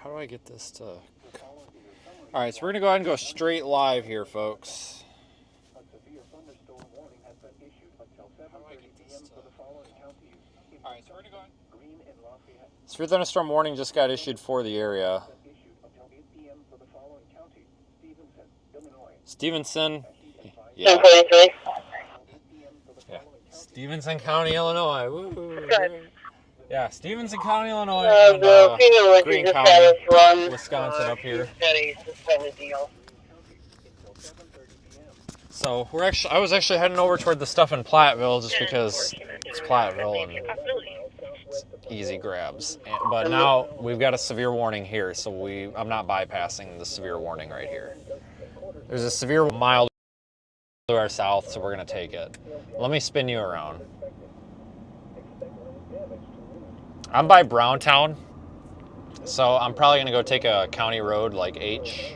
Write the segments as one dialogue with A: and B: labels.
A: how do I get this to... Alright, so we're going to go ahead and go straight live here, folks. Alright, so we're going to go ahead. Severe thunderstorm warning just got issued for the area. Stevenson. Yeah. Yeah. Stevenson County, Illinois. Woo. Yeah, Stevenson County, Illinois, and Greene County, Wisconsin up here. So I was actually heading over toward the stuff in Platteville just because it's Platteville and it's easy grabs. But now we've got a severe warning here, so I'm not bypassing the severe warning right here. There's a severe mild to our south, so we're going to take it. Let me spin you around. I'm by Browntown, so I'm probably going to go take a county road like H.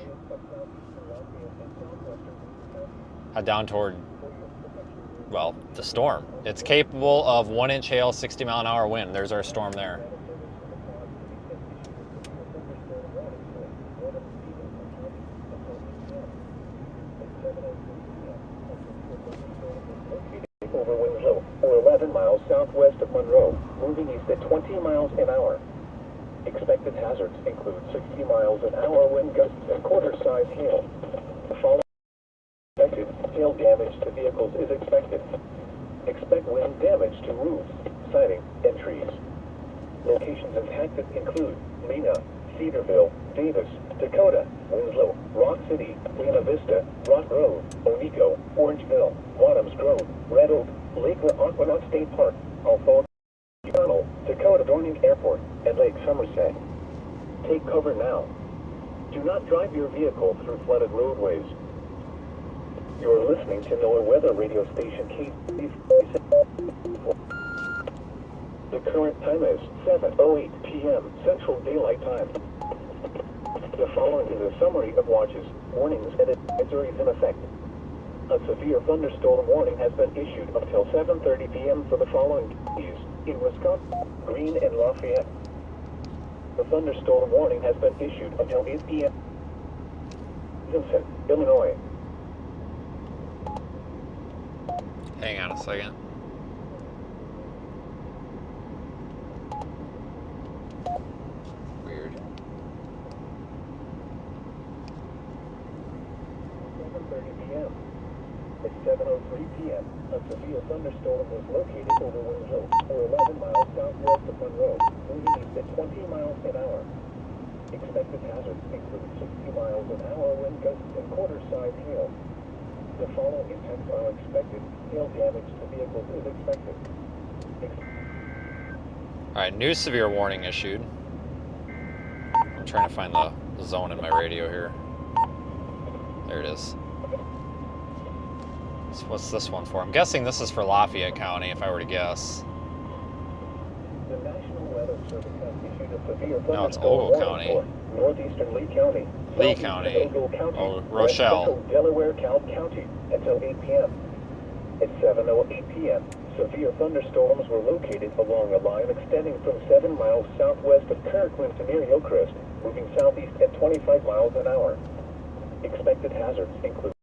A: Head down toward, well, the storm. It's capable of 1-inch hail, 60-mile-an-hour wind. There's our storm there.
B: Over Winslow, or 11 miles southwest of Monroe, moving east at 20 miles an hour. Expected hazards include 60 miles an hour wind gusts and quarter-size hail. The following expected hail damage to vehicles is expected. Expect wind damage to roofs, siding, and trees. Locations impacted include Lena, Cedarville, Davis, Dakota, Winslow, Rock City, Lena Vista, Rock Grove, Oneiko, Orangeville, Wadhams Grove, Red Oak, Lake Aquanaut State Park, Alphonse, Tunnel, Dakota Dorning Airport, and Lake Somerset. Take cover now. Do not drive your vehicle through flooded roadways. You're listening to NOAA Weather Radio Station KC. The current time is 7:08 p.m. Central Daylight Time. The following is a summary of watches, warnings, and advisories in effect. A severe thunderstorm warning has been issued until 7:30 p.m. for the following counties in Wisconsin, Greene, and Lafayette. The thunderstorm warning has been issued until 8 p.m. Stevenson, Illinois.
A: Hang on a second. Weird.
B: 7:30 p.m. At 7:03 p.m., a severe thunderstorm was located over Winslow, or 11 miles southwest of Monroe, moving east at 20 miles an hour. Expected hazards include 60 miles an hour wind gusts and quarter-size hail. The following impacts are expected. Hail damage to vehicles is expected.
A: Alright, new severe warning issued. I'm trying to find the zone in my radio here. There it is. So what's this one for? I'm guessing this is for Lafayette County, if I were to guess.
B: The National Weather Service has issued a severe
A: No, it's Ogle County.
B: Northeastern Lee County.
A: Lee County. Oh, Rochelle.
B: Delaware County until 8 p.m. At 7:08 p.m., severe thunderstorms were located along a line extending from 7 miles southwest of Kirkland to near Hillcrest, moving southeast at 25 miles an hour. Expected hazards include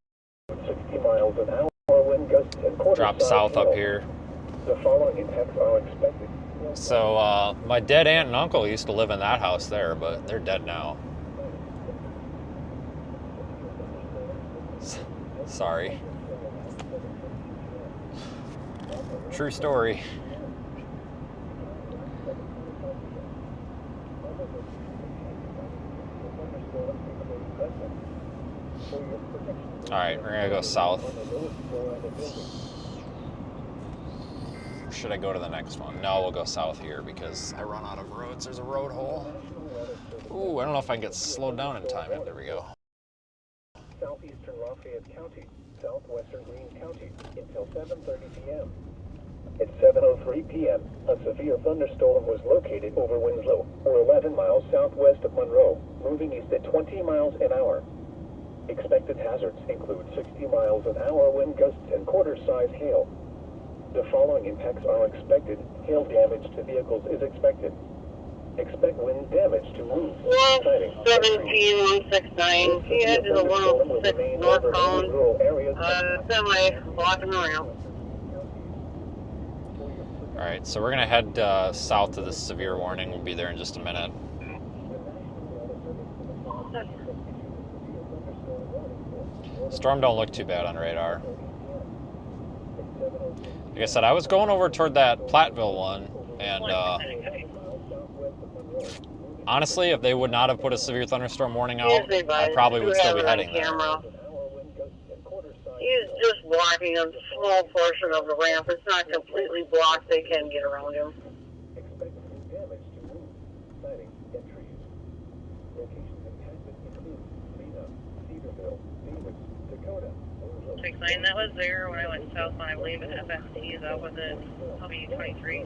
B: 60 miles an hour wind gusts and quarter-size
A: Drop south
B: hail.
A: up here.
B: The following impacts are expected.
A: So, my dead aunt and uncle used to live in that house there, but they're dead now. Sorry. True story. Alright, we're gonna go south. Should I go to the next one? No, we'll go south here because I run out of roads. There's a road hole. Ooh, I don't know if I can get slowed down in time. There we go.
B: Southeastern Lafayette County, southwestern Greene County, until 7:30 p.m. At 7:03 p.m., a severe thunderstorm was located over Winslow, or 11 miles southwest of Monroe, moving east at 20 miles an hour. Expected hazards include 60 miles an hour wind gusts and quarter-size hail. The following impacts are expected. Hail damage to vehicles is expected. Expect wind damage to roofs.
C: 117-169. He headed to the 106 northbound. Semi blocking the ramp.
A: All right, so we're gonna head south to this severe warning. We'll be there in just a minute. Storm don't look too bad on radar. Like I said, I was going over toward that Platteville one, and honestly, if they would not have put a severe thunderstorm warning out, I probably would still be heading there.
C: He's just blocking a small portion of the ramp. It's not completely blocked. They can get around him.
D: That was there when I went southbound, I believe, at FSC. Is that was it? W23.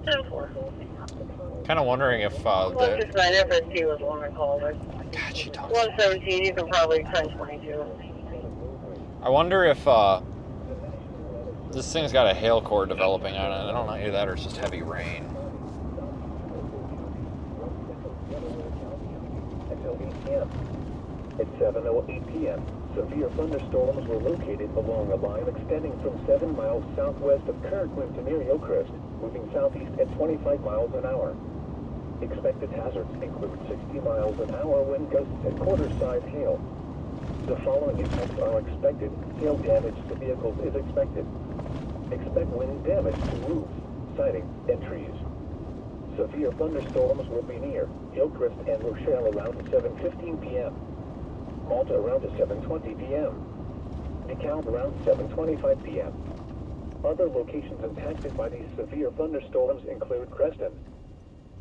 C: 10-4.
A: Kind of wondering if
C: 169 FSC was the one I called it.
A: God, she talks.
C: 117, you can probably try 22.
A: I wonder if this thing's got a hail core developing on it. I don't know either that or it's just heavy rain.
B: At 7:08 p.m., severe thunderstorms were located along a line extending from 7 miles southwest of Kirkland to near Hillcrest, moving southeast at 25 miles an hour. Expected hazards include 60 miles an hour wind gusts and quarter-size hail. The following impacts are expected. Hail damage to vehicles is expected. Expect wind damage to roofs, siding, and trees. Severe thunderstorms will be near Hillcrest and Rochelle around 7:15 p.m. Malta around 7:20 p.m. DeKalb around 7:25 p.m. Other locations impacted by these severe thunderstorms include Creston.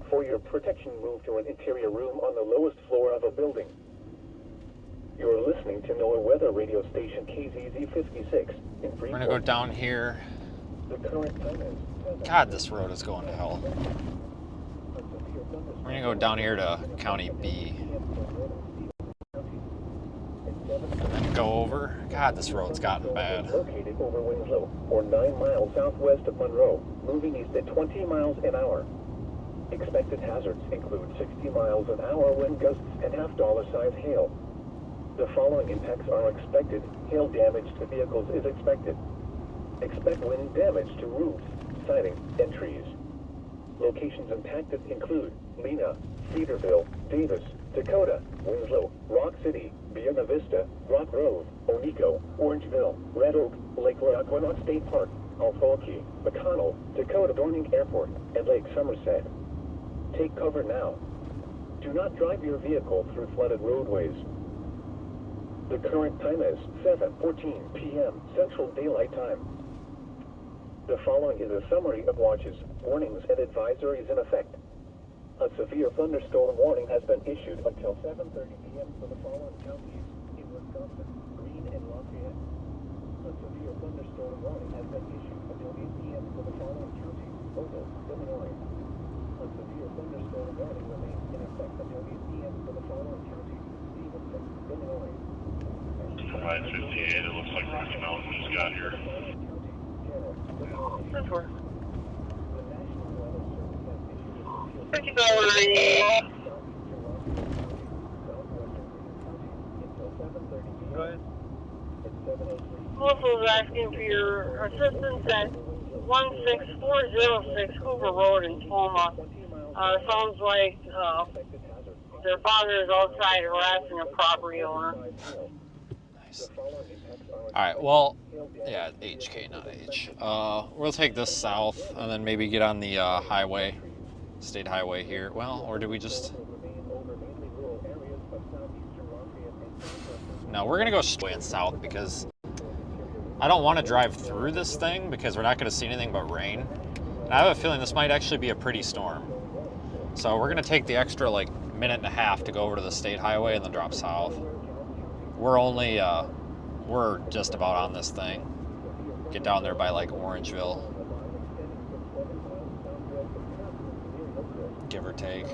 B: For your protection, move to an interior room on the lowest floor of a building. You're listening to NOAA weather radio station KZZ 56 in Freeport.
A: We're gonna go down here.
B: The current time is
A: God, this road is going to hell. We're gonna go down here to County B. And then go over. God, this road's gotten bad.
B: Located over Winslow, or 9 miles southwest of Monroe, moving east at 20 miles an hour. Expected hazards include 60 miles an hour wind gusts and half-dollar size hail. The following impacts are expected. Hail damage to vehicles is expected. Expect wind damage to roofs, siding, and trees. Locations impacted include Lena, Cedarville, Davis, Dakota, Winslow, Rock City, Buena Vista, Rock Grove, Oneiko, Orangeville, Red Oak, Lake Lockwood State Park, Alfolkey, McConnell, Dakota Dorning Airport, and Lake Somerset. Take cover now. Do not drive your vehicle through flooded roadways. The current time is 7:14 p.m. Central Daylight Time. The following is a summary of watches, warnings, and advisories in effect. A severe thunderstorm warning has been issued until 7:30 p.m. for the following counties in Wisconsin, Greene, and Lafayette. A severe thunderstorm warning has been issued until 8 p.m. for the following counties, Ogle, Illinois. A severe thunderstorm warning remains in effect until 8 p.m. for the following counties, Stevenson, Illinois.
E: Line 58, it looks like Rocky Mountain just got here.
C: That's work.
B: Go
C: ahead. Also was asking for your assistance at 16406 Hoover Road in Toma. Sounds like their father is outside harassing a property owner.
A: Nice. Alright, well, yeah, HK, not H. We'll take this south and then maybe get on the highway, state highway here. Well, or do we just... No, we're going to go straight south because I don't want to drive through this thing because we're not going to see anything but rain. And I have a feeling this might actually be a pretty storm. So we're going to take the extra like minute and a half to go over to the state highway and then drop south. We're only, we're just about on this thing. Get down there by like Orangeville. Give or take.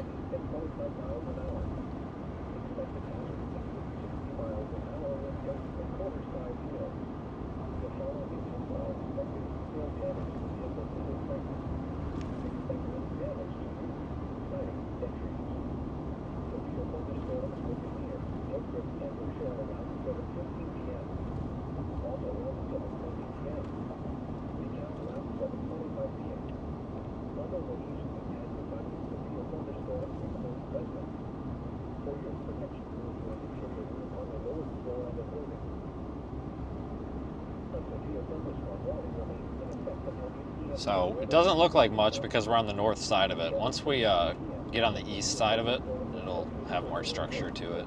A: So it doesn't look like much because we're on the north side of it. Once we get on the east side of it, it'll have more structure to it.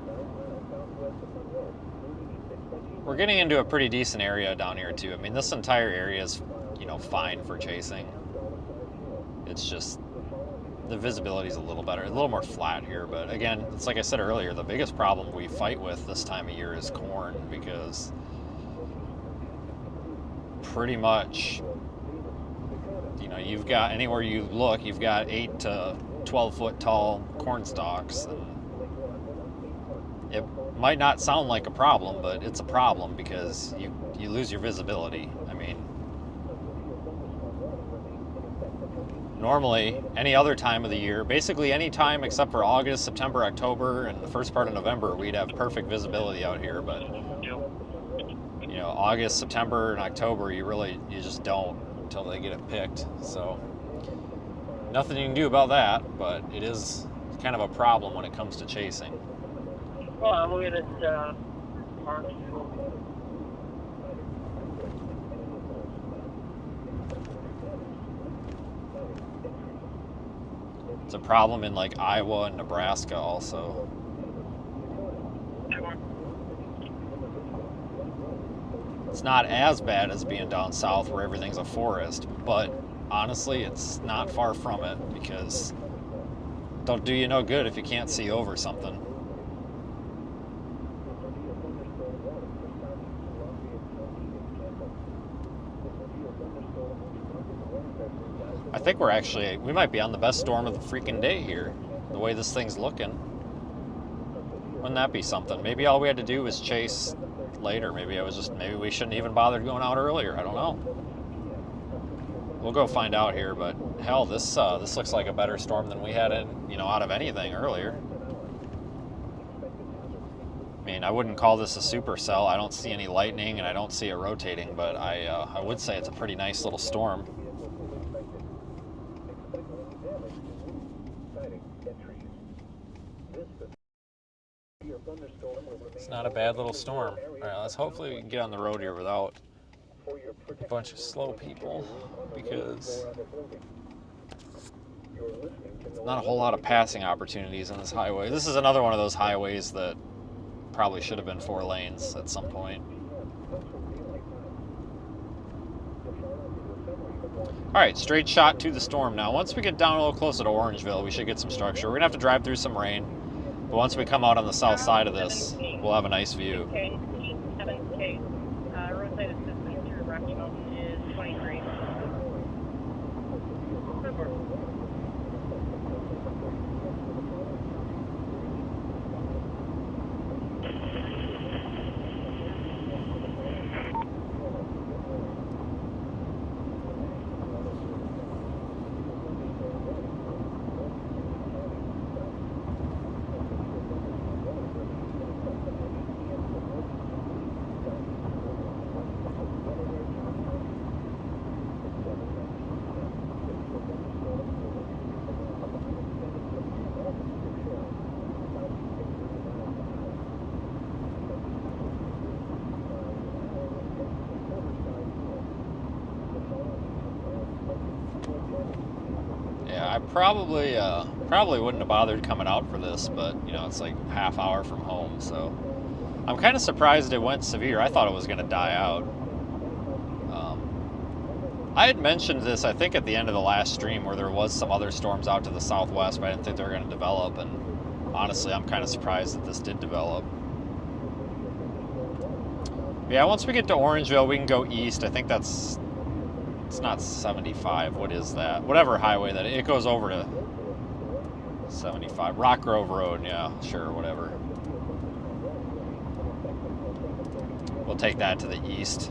A: We're getting into a pretty decent area down here too. I mean, this entire area is, you know, fine for chasing. It's just the visibility is a little better, a little more flat here. But again, it's like I said earlier, the biggest problem we fight with this time of year is corn, because pretty much, you know, you've got, anywhere you look, you've got 8 to 12 foot tall corn stalks. And it might not sound like a problem, but it's a problem because you lose your visibility. I mean, normally, any other time of the year, basically any time except for August, September, October, and the first part of November, we'd have perfect visibility out here. But, you know, August, September, and October, you just don't until they get it picked. So, nothing you can do about that, but it is kind of a problem when it comes to chasing.
C: Well, I'm looking at Mark.
A: It's a problem in like Iowa and Nebraska also. It's not as bad as being down south where everything's a forest, but honestly, it's not far from it, because don't do you no good if you can't see over something. I think we might be on the best storm of the freaking day here, the way this thing's looking. Wouldn't that be something? Maybe all we had to do was chase later. Maybe we shouldn't even bothered going out earlier. I don't know. We'll go find out here, but hell, this looks like a better storm than we had out of anything earlier. I mean, I wouldn't call this a supercell. I don't see any lightning and I don't see it rotating, but I would say it's a pretty nice little storm. It's not a bad little storm. All right, hopefully we can get on the road here without a bunch of slow people, because there's not a whole lot of passing opportunities on this highway. This is another one of those highways that probably should have been 4 lanes at some point. All right, straight shot to the storm now. Once we get down a little closer to Orangeville, we should get some structure. We're gonna have to drive through some rain, but once we come out on the south side of this, we'll have a nice view.
D: Roadside assistance through Rocky Mountain is 23.
A: I probably wouldn't have bothered coming out for this, but you know, it's like a half hour from home, so I'm kind of surprised it went severe. I thought it was going to die out. I had mentioned this, I think, at the end of the last stream, where there was some other storms out to the southwest, but I didn't think they were going to develop, and honestly, I'm kind of surprised that this did develop. Yeah, once we get to Orangeville, we can go east. I think it's not 75. What is that? Whatever highway that it goes over to 75. Rock Grove Road. Yeah, sure, whatever. We'll take that to the east.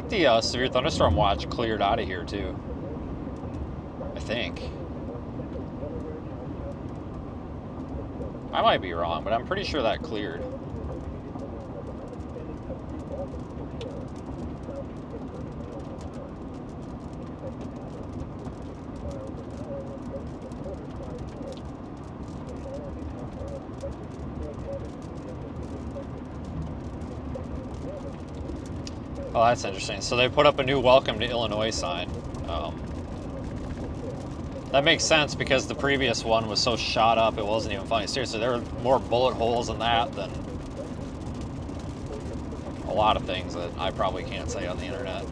A: think the severe thunderstorm watch cleared out of here too. I think. I might be wrong, but I'm pretty sure that cleared. Oh, that's interesting. So they put up a new "Welcome to Illinois" sign. That makes sense because the previous one was so shot up it wasn't even funny. Seriously, there were more bullet holes in that than a lot of things that I probably can't say on the internet.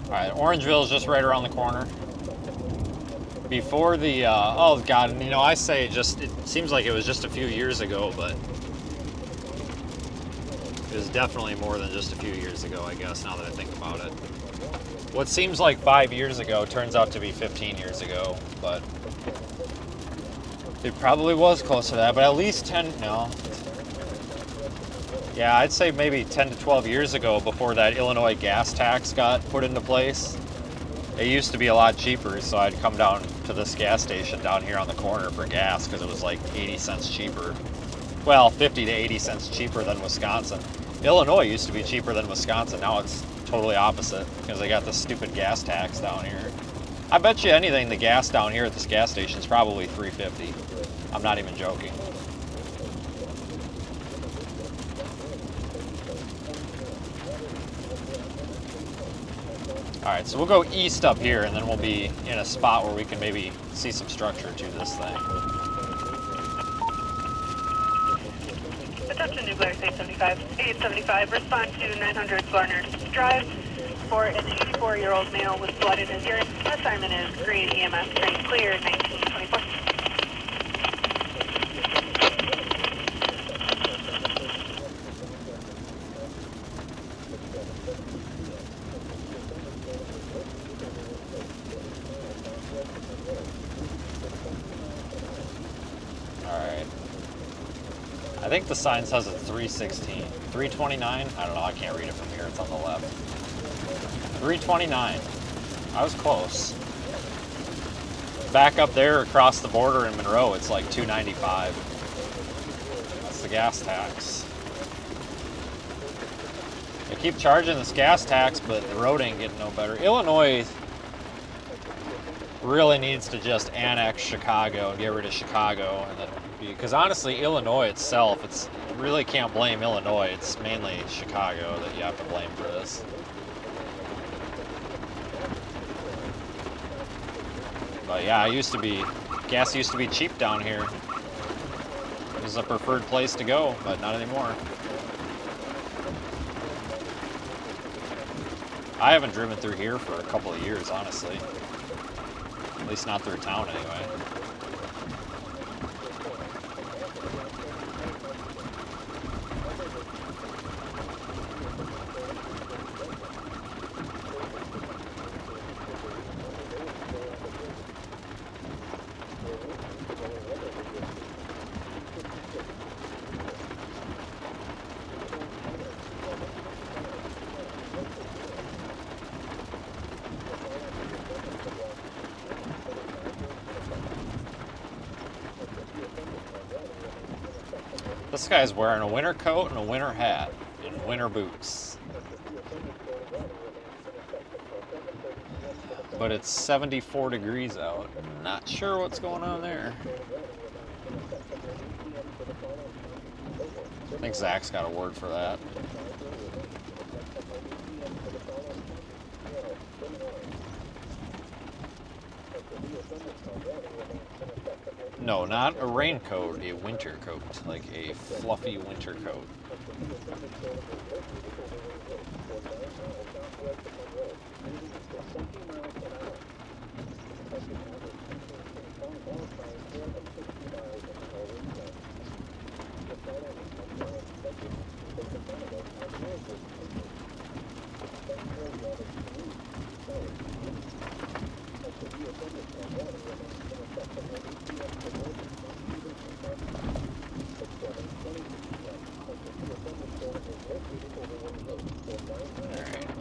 A: Alright, Orangeville is just right around the corner. Before the, oh god, you know, I say just, it seems like it was just a few years ago, but it was definitely more than just a few years ago, I guess, now that I think about it. What seems like 5 years ago turns out to be 15 years ago, but it probably was close to that, but at least 10, no. Yeah, I'd say maybe 10 to 12 years ago before that Illinois gas tax got put into place. It used to be a lot cheaper, so I'd come down to this gas station down here on the corner for gas because it was like 80 cents cheaper. Well, 50 to 80 cents cheaper than Wisconsin. Illinois used to be cheaper than Wisconsin. Now it's totally opposite because they got this stupid gas tax down here. I bet you anything the gas down here at this gas station is probably $3.50. I'm not even joking. Alright, so we'll go east up here, and then we'll be in a spot where we can maybe see some structure to this thing.
D: Attention, New Glarus 875. 875, respond to 900 Barnard Drive for an 84-year-old male with blood in his urine. Assignment is green EMS train clear, 1924.
A: I think the sign says it's 316. 329? I don't know, I can't read it from here, it's on the left. 329. I was close. Back up there across the border in Monroe, it's like 295. That's the gas tax. They keep charging this gas tax, but the road ain't getting no better. Illinois really needs to just annex Chicago and get rid of Chicago, and then because honestly, Illinois itself, you really can't blame Illinois. It's mainly Chicago that you have to blame for this. But yeah, gas used to be cheap down here. It was a preferred place to go, but not anymore. I haven't driven through here for a couple of years, honestly. At least not through town anyway. This guy's wearing a winter coat and a winter hat and winter boots. But it's 74 degrees out. Not sure what's going on there. I think Zach's got a word for that. No, not a raincoat, a winter coat, like a fluffy winter coat.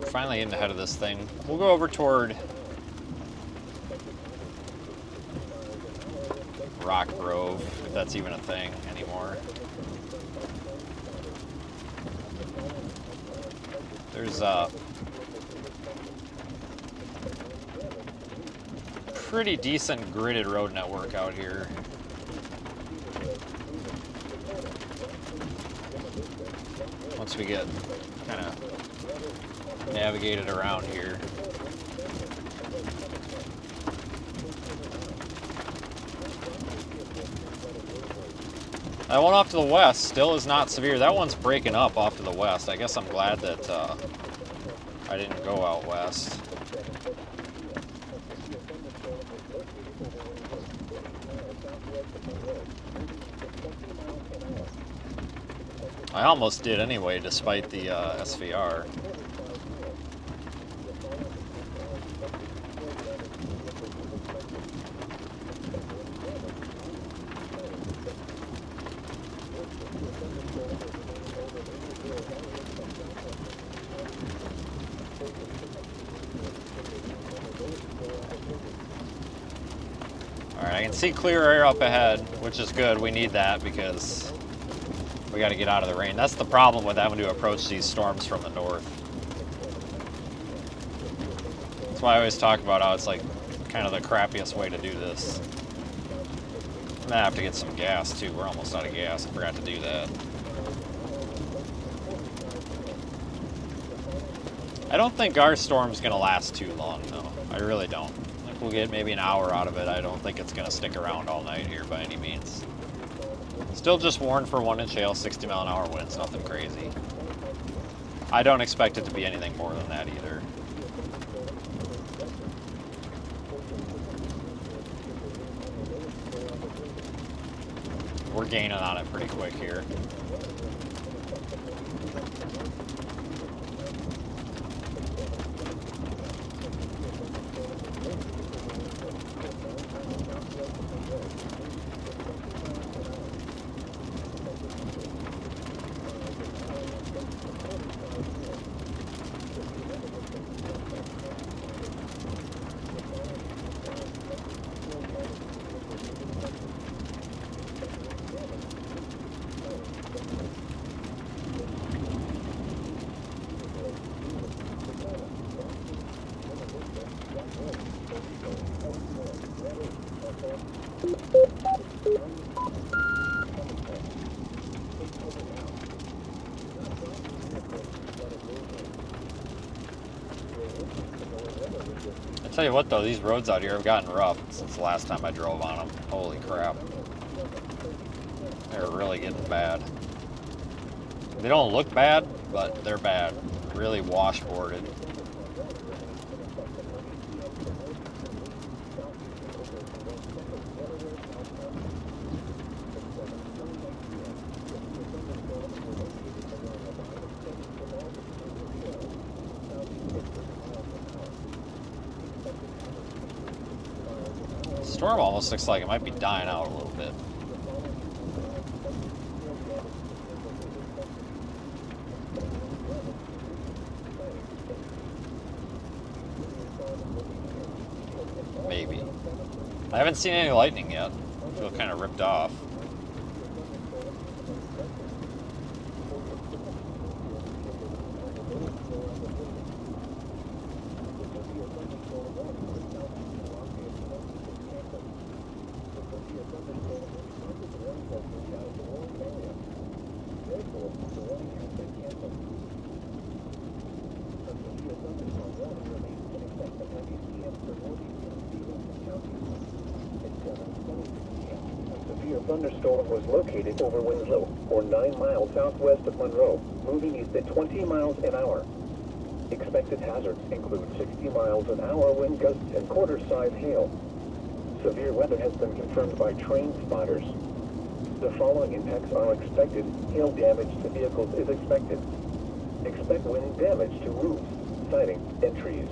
A: Finally getting ahead of this thing. We'll go over toward Rock Grove, if that's even a thing anymore. There's a pretty decent gridded road network out here. Once we get kind of navigated around here. That one off to the west still is not severe. That one's breaking up off to the west. I guess I'm glad that I didn't go out west. I almost did anyway, despite the SVR. Alright, I can see clear air up ahead, which is good. We need that because we got to get out of the rain. That's the problem with having to approach these storms from the north. That's why I always talk about how it's like kind of the crappiest way to do this. I'm gonna have to get some gas too. We're almost out of gas. I forgot to do that. I don't think our storm's gonna last too long though. I really don't. I think we'll get maybe an hour out of it. I don't think it's gonna stick around all night here by any means. Still just warned for 1-inch hail, 60-mile-an-hour winds, nothing crazy. I don't expect it to be anything more than that either. We're gaining on it pretty quick here. Tell you what though, these roads out here have gotten rough since the last time I drove on them. Holy crap. They're really getting bad. They don't look bad, but they're bad. Really washboarded. Storm almost looks like it might be dying out a little bit. Maybe. I haven't seen any lightning yet. I feel kind of ripped off.
B: Thunderstorm was located over Winslow, or 9 miles southwest of Monroe, moving east at 20 miles an hour. Expected hazards include 60 miles an hour wind gusts and quarter-size hail. Severe weather has been confirmed by train spotters. The following impacts are expected. Hail damage to vehicles is expected. Expect wind damage to roofs, siding, and trees.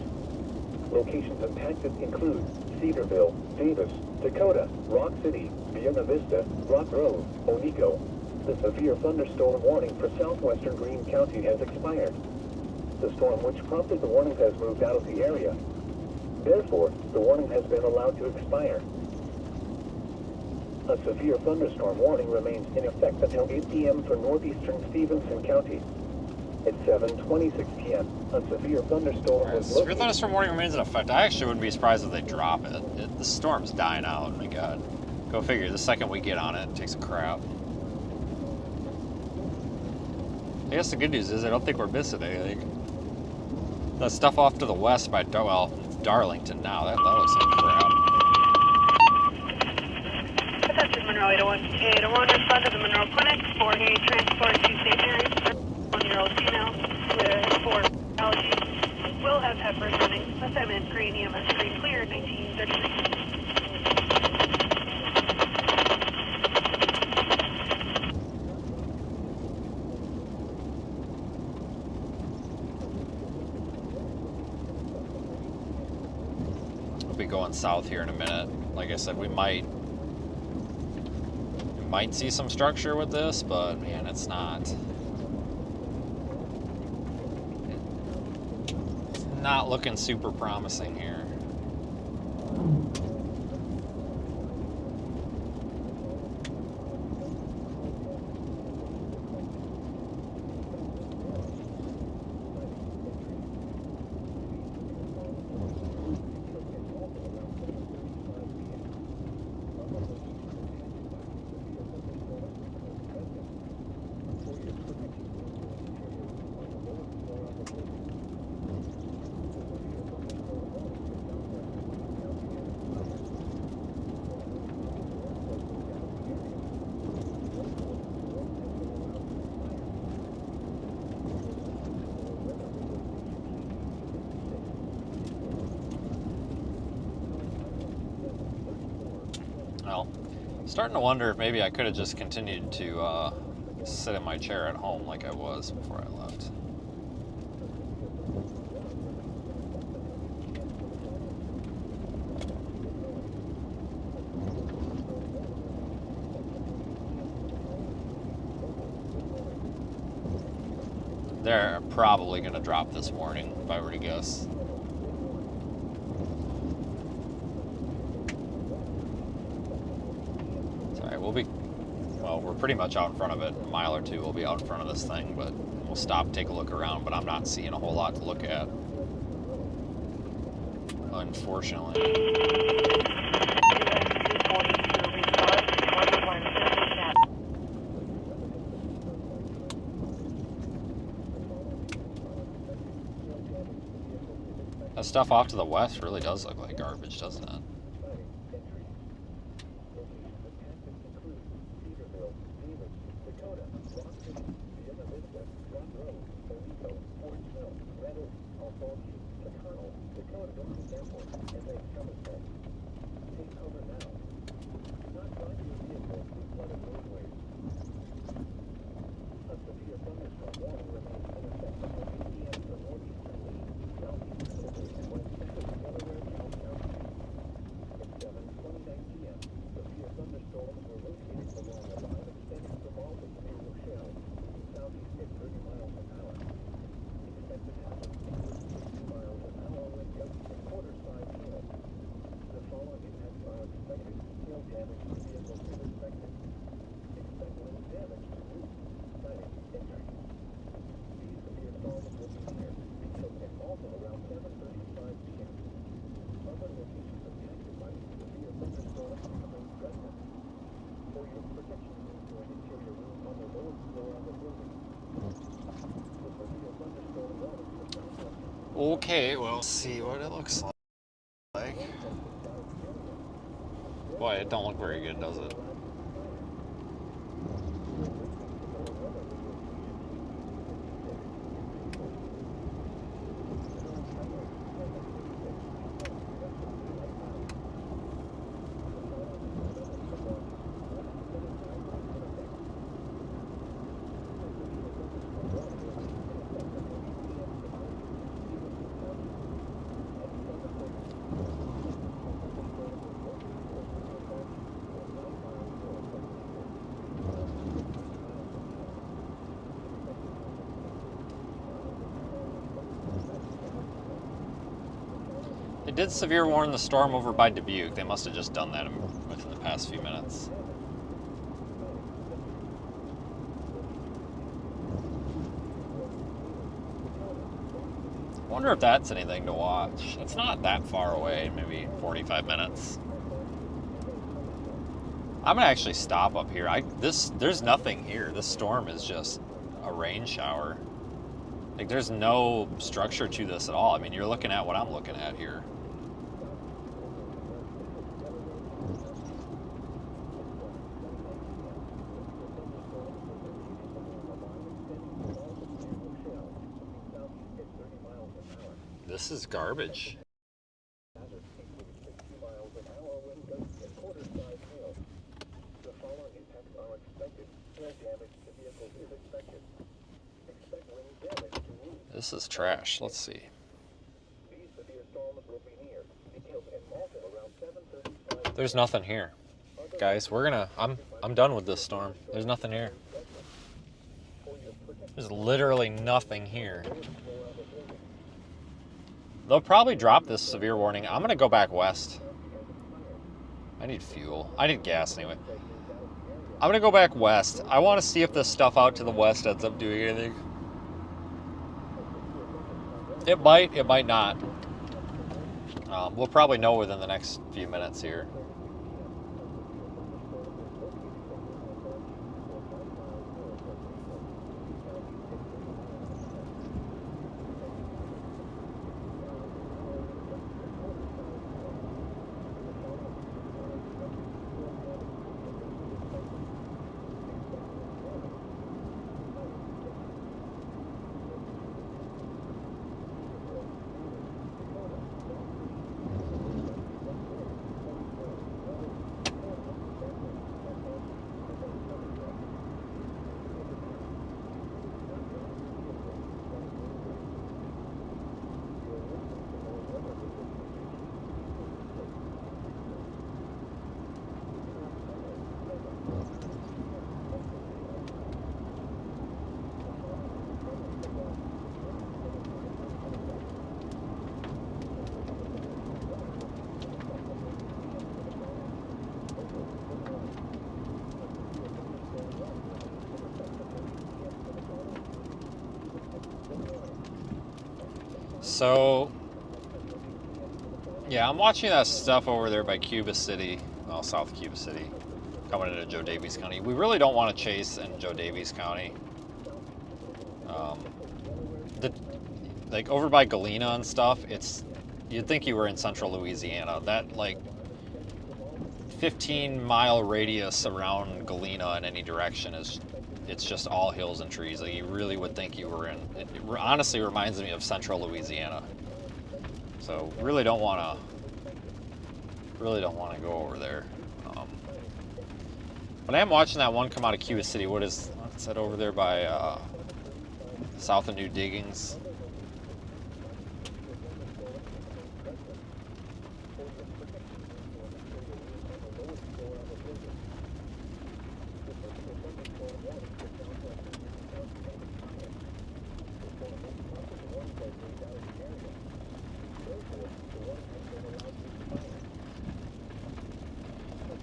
B: Locations impacted include Cedarville, Davis, Dakota, Rock City, Buena Vista, Rock Grove, Oneiko. The severe thunderstorm warning for southwestern Greene County has expired. The storm which prompted the warning has moved out of the area. Therefore, the warning has been allowed to expire. A severe thunderstorm warning remains in effect until 8 p.m. for northeastern Stevenson County. At 7:26 p.m., a severe thunderstorm was
A: Severe
B: located.
A: thunderstorm warning remains in effect. I actually wouldn't be surprised if they drop it. The storm's dying out. My God. Go figure. The second we get on it, it takes a crap. I guess the good news is I don't think we're missing anything. The stuff off to the west by, Darlington now, that looks like crap.
D: Attention Monroe 801, respond to the Monroe Clinic for a transport to St. Mary's for a 1-year-old female with 4 allergies. Will have heparin running. Assignment green EMS green clear 1933.
A: We'll be going south here in a minute. Like I said, we might see some structure with this, but man, it's not. It's not looking super promising here. Well, starting to wonder if maybe I could have just continued to sit in my chair at home like I was before I left. They're probably going to drop this morning, if I were to guess. Well, we're pretty much out in front of it. A mile or two we'll be out in front of this thing, but we'll stop, take a look around, but I'm not seeing a whole lot to look at, unfortunately. That stuff off to the west really does look like garbage, doesn't it? Okay, we'll see what it looks like. Boy, it don't look very good, does it? It did severe warn the storm over by Dubuque. They must have just done that within the past few minutes. I wonder if that's anything to watch. It's not that far away, maybe 45 minutes. I'm gonna actually stop up here. There's nothing here. This storm is just a rain shower. Like, there's no structure to this at all. I mean, you're looking at what I'm looking at here. This is garbage. This is trash. Let's see. There's nothing here. Guys, I'm done with this storm. There's nothing here. There's literally nothing here. They'll probably drop this severe warning. I'm gonna go back west. I need fuel. I need gas anyway. I'm gonna go back west. I want to see if this stuff out to the west ends up doing anything. It might not. We'll probably know within the next few minutes here. So, yeah, I'm watching that stuff over there by Cuba City, well, south of Cuba City, coming into Joe Davies County. We really don't want to chase in Joe Davies County. Like over by Galena and stuff, you'd think you were in central Louisiana. That like 15-mile radius around Galena in any direction it's just all hills and trees. Like, you really would think you were in. It honestly reminds me of central Louisiana. So really don't want to go over there. But I am watching that one come out of Cuba City. What's that over there by south of New Diggings?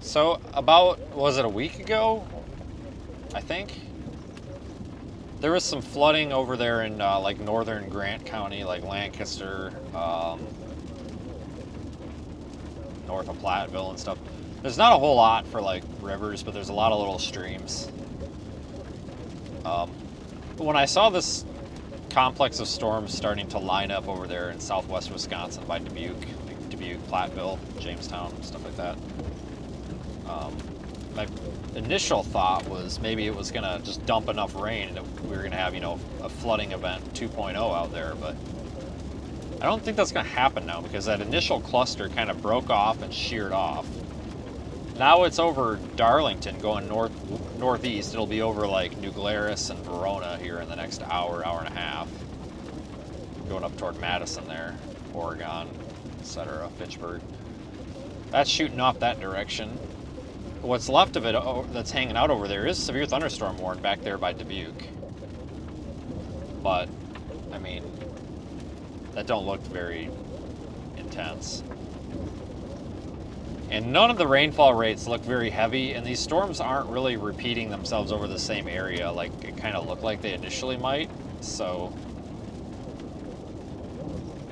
A: So about, was it a week ago? I think there was some flooding over there in like northern Grant County, like Lancaster, north of Platteville and stuff. There's not a whole lot for like rivers, but there's a lot of little streams. When I saw this complex of storms starting to line up over there in southwest Wisconsin by Dubuque, like Dubuque, Platteville, Jamestown, stuff like that. My initial thought was maybe it was gonna just dump enough rain that we were gonna have, you know, a flooding event 2.0 out there, but I don't think that's gonna happen now because that initial cluster kind of broke off and sheared off. Now it's over Darlington going northeast. It'll be over like New Glarus and Verona here in the next hour and a half. Going up toward Madison there, Oregon, etc., Fitchburg. That's shooting off that direction. What's left of it that's hanging out over there is severe thunderstorm warned back there by Dubuque. But, I mean, that don't look very intense. And none of the rainfall rates look very heavy, and these storms aren't really repeating themselves over the same area like it kind of looked like they initially might. So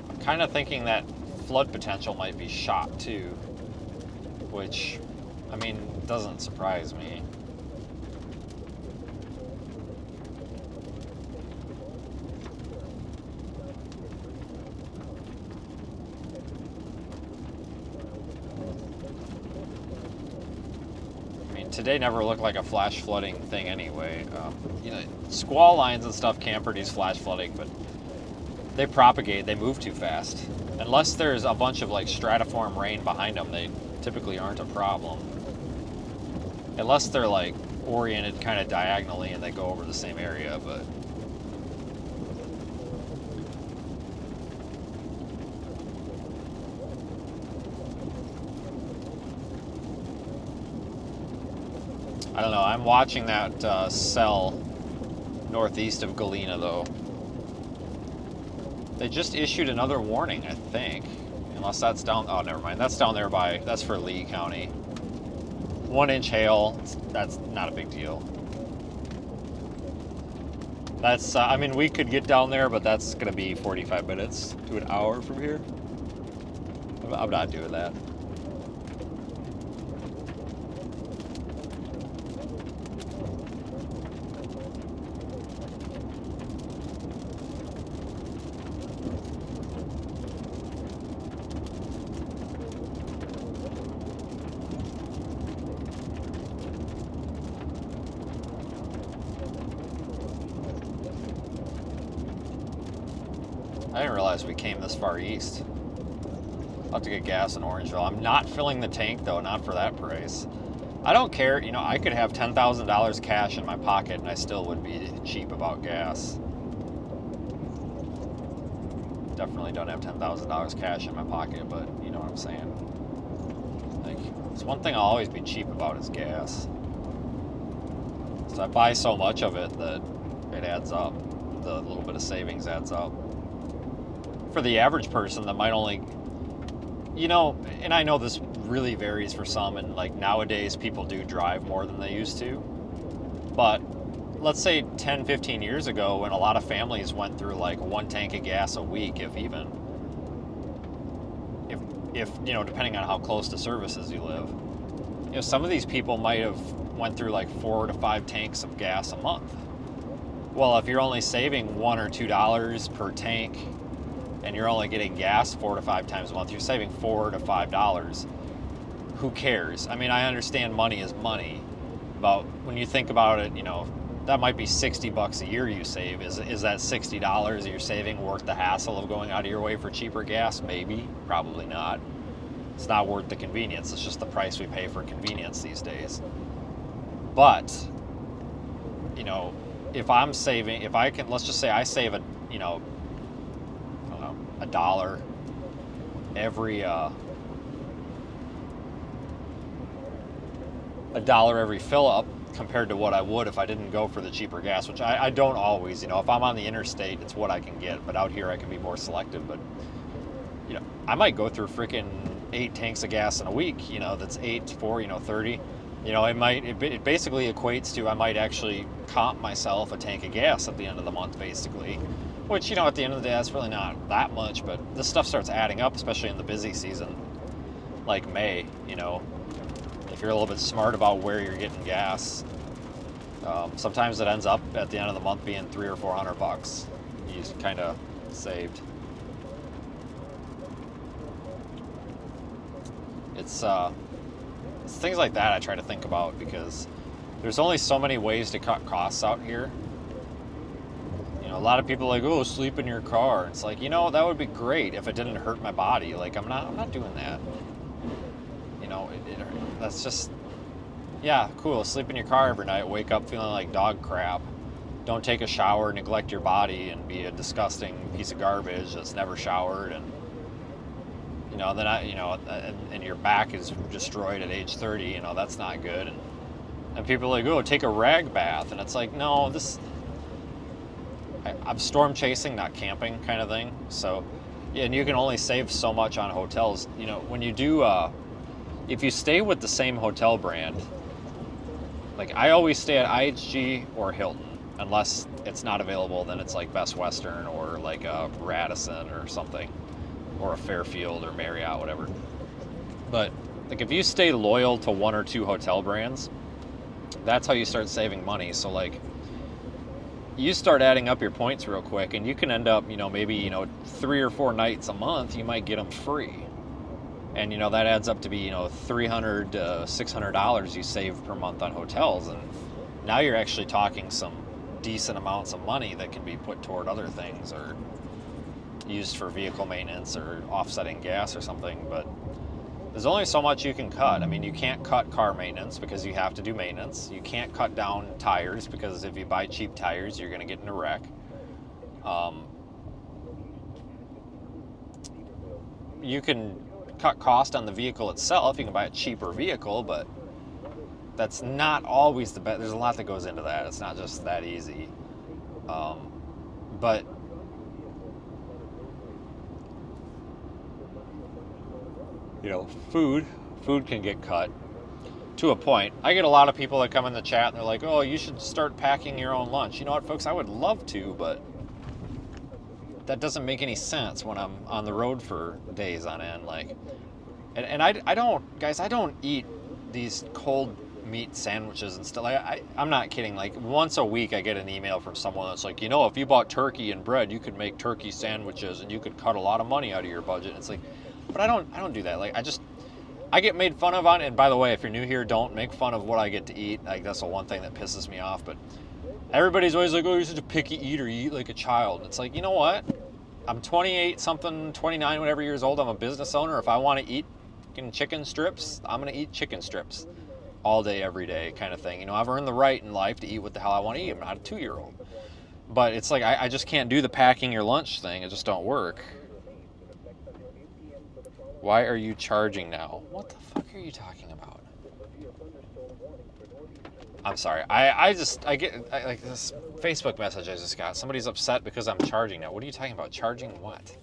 A: I'm kind of thinking that flood potential might be shot too, which, I mean, doesn't surprise me. Today never looked like a flash flooding thing anyway. You know, squall lines and stuff can produce flash flooding, but they propagate, they move too fast. Unless there's a bunch of like stratiform rain behind them, they typically aren't a problem. Unless they're like oriented kind of diagonally and they go over the same area, but I don't know. I'm watching that cell northeast of Galena, though. They just issued another warning, I think. Unless that's down... Oh, never mind. That's down there by... That's for Lee County. 1-inch hail. That's not a big deal. That's... I mean, we could get down there, but that's going to be 45 minutes to an hour from here. I'm not doing that. I didn't realize we came this far east. I'll have to get gas in Orangeville. I'm not filling the tank, though, not for that price. I don't care. You know, I could have $10,000 cash in my pocket, and I still would be cheap about gas. Definitely don't have $10,000 cash in my pocket, but you know what I'm saying. Like, it's one thing I'll always be cheap about is gas. So I buy so much of it that it adds up. The little bit of savings adds up. For the average person that might only, you know, and I know this really varies for some, and like nowadays people do drive more than they used to, but let's say 10, 15 years ago when a lot of families went through like 1 tank of gas a week, if even, if you know, depending on how close to services you live, you know, some of these people might have went through like 4 to 5 tanks of gas a month. Well, if you're only saving $1 or $2 per tank, and you're only getting gas 4 to 5 times a month, you're saving $4 to $5. Who cares? I mean, I understand money is money, but when you think about it, you know, that might be $60 a year you save. Is that $60 that you're saving worth the hassle of going out of your way for cheaper gas? Maybe, probably not. It's not worth the convenience. It's just the price we pay for convenience these days. But, you know, if I'm saving, if I can, let's just say I save a, you know, $1 every $1 every fill up compared to what I would if I didn't go for the cheaper gas, which I don't always. You know, if I'm on the interstate, it's what I can get, but out here I can be more selective. But you know, I might go through freaking 8 tanks of gas in a week. You know, that's 8 to 4, you know, 30. You know, it basically equates to I might actually comp myself a tank of gas at the end of the month, basically. Which, you know, at the end of the day, that's really not that much, but this stuff starts adding up, especially in the busy season, like May, you know. If you're a little bit smart about where you're getting gas, sometimes it ends up at the end of the month being $300 or $400. You kind of saved. It's things like that I try to think about because there's only so many ways to cut costs out here. You know, a lot of people are like, oh, sleep in your car. It's like, you know, that would be great if it didn't hurt my body. Like, I'm not doing that. You know, that's just, yeah, cool. Sleep in your car every night. Wake up feeling like dog crap. Don't take a shower, neglect your body, and be a disgusting piece of garbage that's never showered. And you know, then and your back is destroyed at age 30. You know, that's not good. And people are like, oh, take a rag bath, and it's like, no, I'm storm chasing, not camping kind of thing. So And you can only save so much on hotels. You know, when you do, if you stay with the same hotel brand, like I always stay at IHG or Hilton, unless it's not available, then it's like Best Western or like a Radisson or something, or a Fairfield or Marriott, whatever. But like if you stay loyal to one or two hotel brands, that's how you start saving money. So like you start adding up your points real quick, and you can end up, you know, maybe, you know, 3 or 4 nights a month, you might get them free. And, you know, that adds up to be, you know, $300 to $600 you save per month on hotels. And now you're actually talking some decent amounts of money that can be put toward other things or used for vehicle maintenance or offsetting gas or something. But there's only so much you can cut. I mean, you can't cut car maintenance because you have to do maintenance. You can't cut down tires because if you buy cheap tires, you're going to get in a wreck. You can cut cost on the vehicle itself. You can buy a cheaper vehicle, but that's not always the best. There's a lot that goes into that. It's not just that easy. But you know, food can get cut to a point. I get a lot of people that come in the chat and they're like, oh, you should start packing your own lunch. You know what, folks, I would love to, but that doesn't make any sense when I'm on the road for days on end. Like, and I don't eat these cold meat sandwiches and stuff. Like, I'm not kidding. Like once a week I get an email from someone that's like, you know, if you bought turkey and bread, you could make turkey sandwiches and you could cut a lot of money out of your budget. It's like, but I don't do that. Like I get made fun of on, and by the way, if you're new here, don't make fun of what I get to eat. Like that's the one thing that pisses me off. But everybody's always like, oh, you're such a picky eater, you eat like a child. It's like, you know what? I'm 28 something, 29, whatever years old. I'm a business owner. If I want to eat chicken strips, I'm gonna eat chicken strips all day, every day, kind of thing. You know, I've earned the right in life to eat what the hell I want to eat. I'm not a 2-year-old. But it's like I just can't do the packing your lunch thing. It just don't work. Why are you charging now? What the fuck are you talking about? I'm sorry. I get like this Facebook message I just got. Somebody's upset because I'm charging now. What are you talking about? Charging what?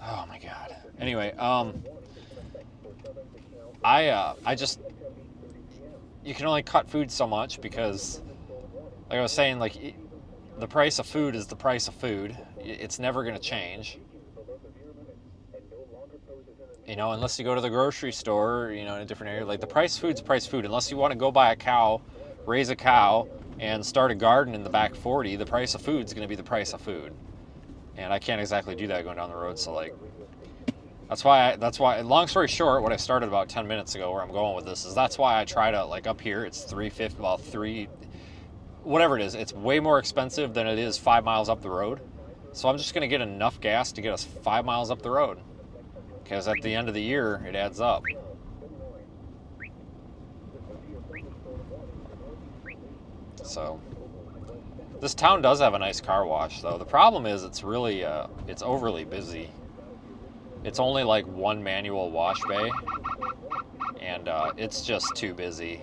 A: Oh my god. Anyway, I just, you can only cut food so much because, like I was saying, like the price of food is the price of food. It's never going to change. You know, unless you go to the grocery store, you know, in a different area, like the price of food's price of food. Unless you want to go buy a cow, raise a cow, and start a garden in the back 40, the price of food's going to be the price of food. And I can't exactly do that going down the road, so like, that's why, long story short, what I started about 10 minutes ago, where I'm going with this, is that's why I try to, like up here, it's whatever it is, it's way more expensive than it is 5 miles up the road. So I'm just going to get enough gas to get us 5 miles up the road. Because at the end of the year, it adds up. So, this town does have a nice car wash, though. The problem is it's really, it's overly busy. It's only like one manual wash bay, and it's just too busy.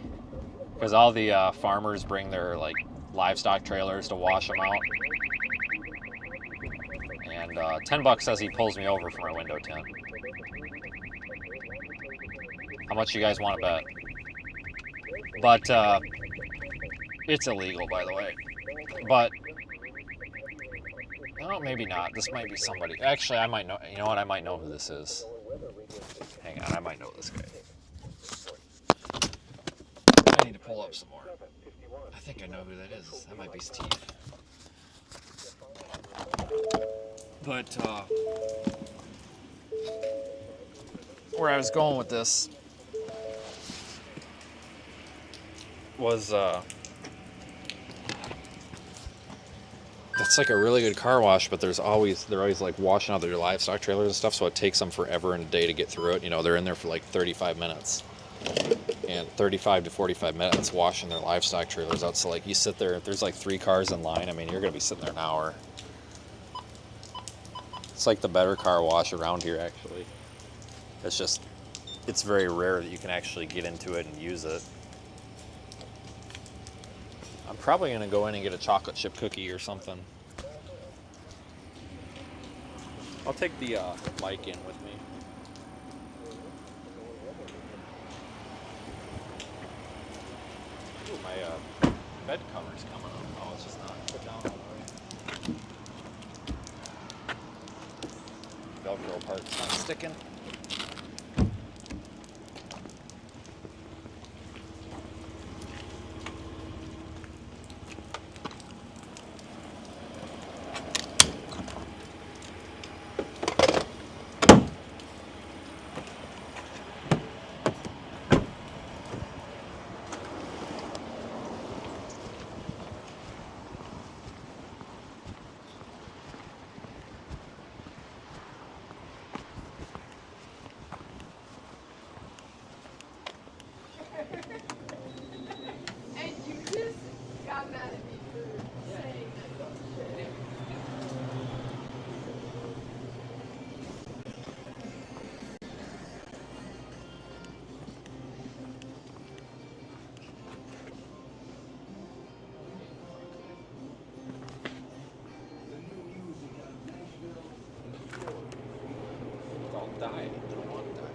A: Because all the farmers bring their like livestock trailers to wash them out. And $10 says he pulls me over for my window tint. How much you guys want to bet? But it's illegal, by the way. But oh, maybe not. This might be somebody. Actually, I might know. You know what? I might know who this is. Hang on, I might know this guy. I need to pull up some more. I think I know who that is. That might be Steve. But where I was going with this was it's like a really good car wash, but they're always like washing out their livestock trailers and stuff, so it takes them forever and a day to get through it. You know, they're in there for like 35 minutes. And 35 to 45 minutes washing their livestock trailers out. So like you sit there, if there's like 3 cars in line, I mean, you're gonna be sitting there an hour. It's like the better car wash around here, actually. It's just, it's very rare that you can actually get into it and use it. I'm probably gonna go in and get a chocolate chip cookie or something. I'll take the mic in with me. Ooh, my bed cover's coming up. Oh, it's just not put down all the way. Velcro part's not sticking.
F: And you just got mad at me for saying that dumb shit.
A: Don't die. I don't want to die.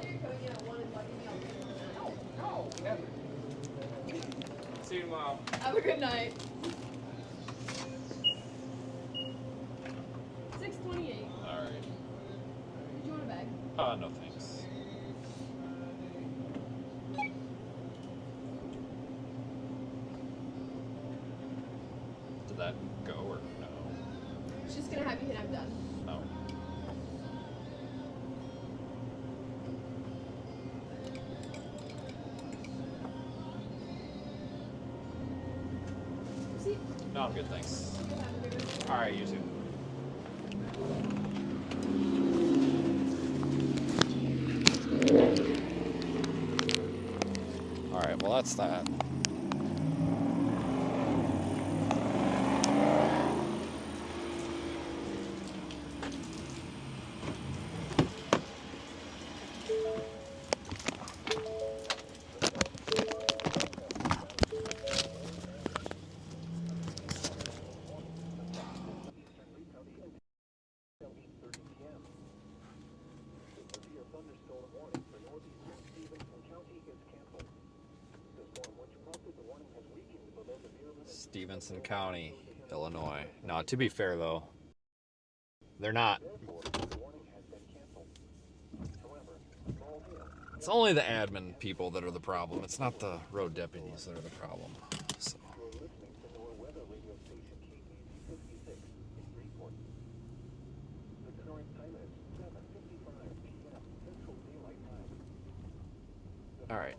F: You're coming in at 1 and bugging me all day.
A: No, never. See you tomorrow.
F: Have a good night. 6:28.
A: All right.
F: Did you want a bag?
A: No thanks. Did that go or no?
F: It's just gonna have you hit I'm done.
A: No.
F: See?
A: No, I'm good, thanks.
F: You have a good one.
A: All right, you too. All right, well that's that. Stevenson County, Illinois. Now, to be fair though, they're not. It's only the admin people that are the problem. It's not the road deputies that are the problem. So. All right.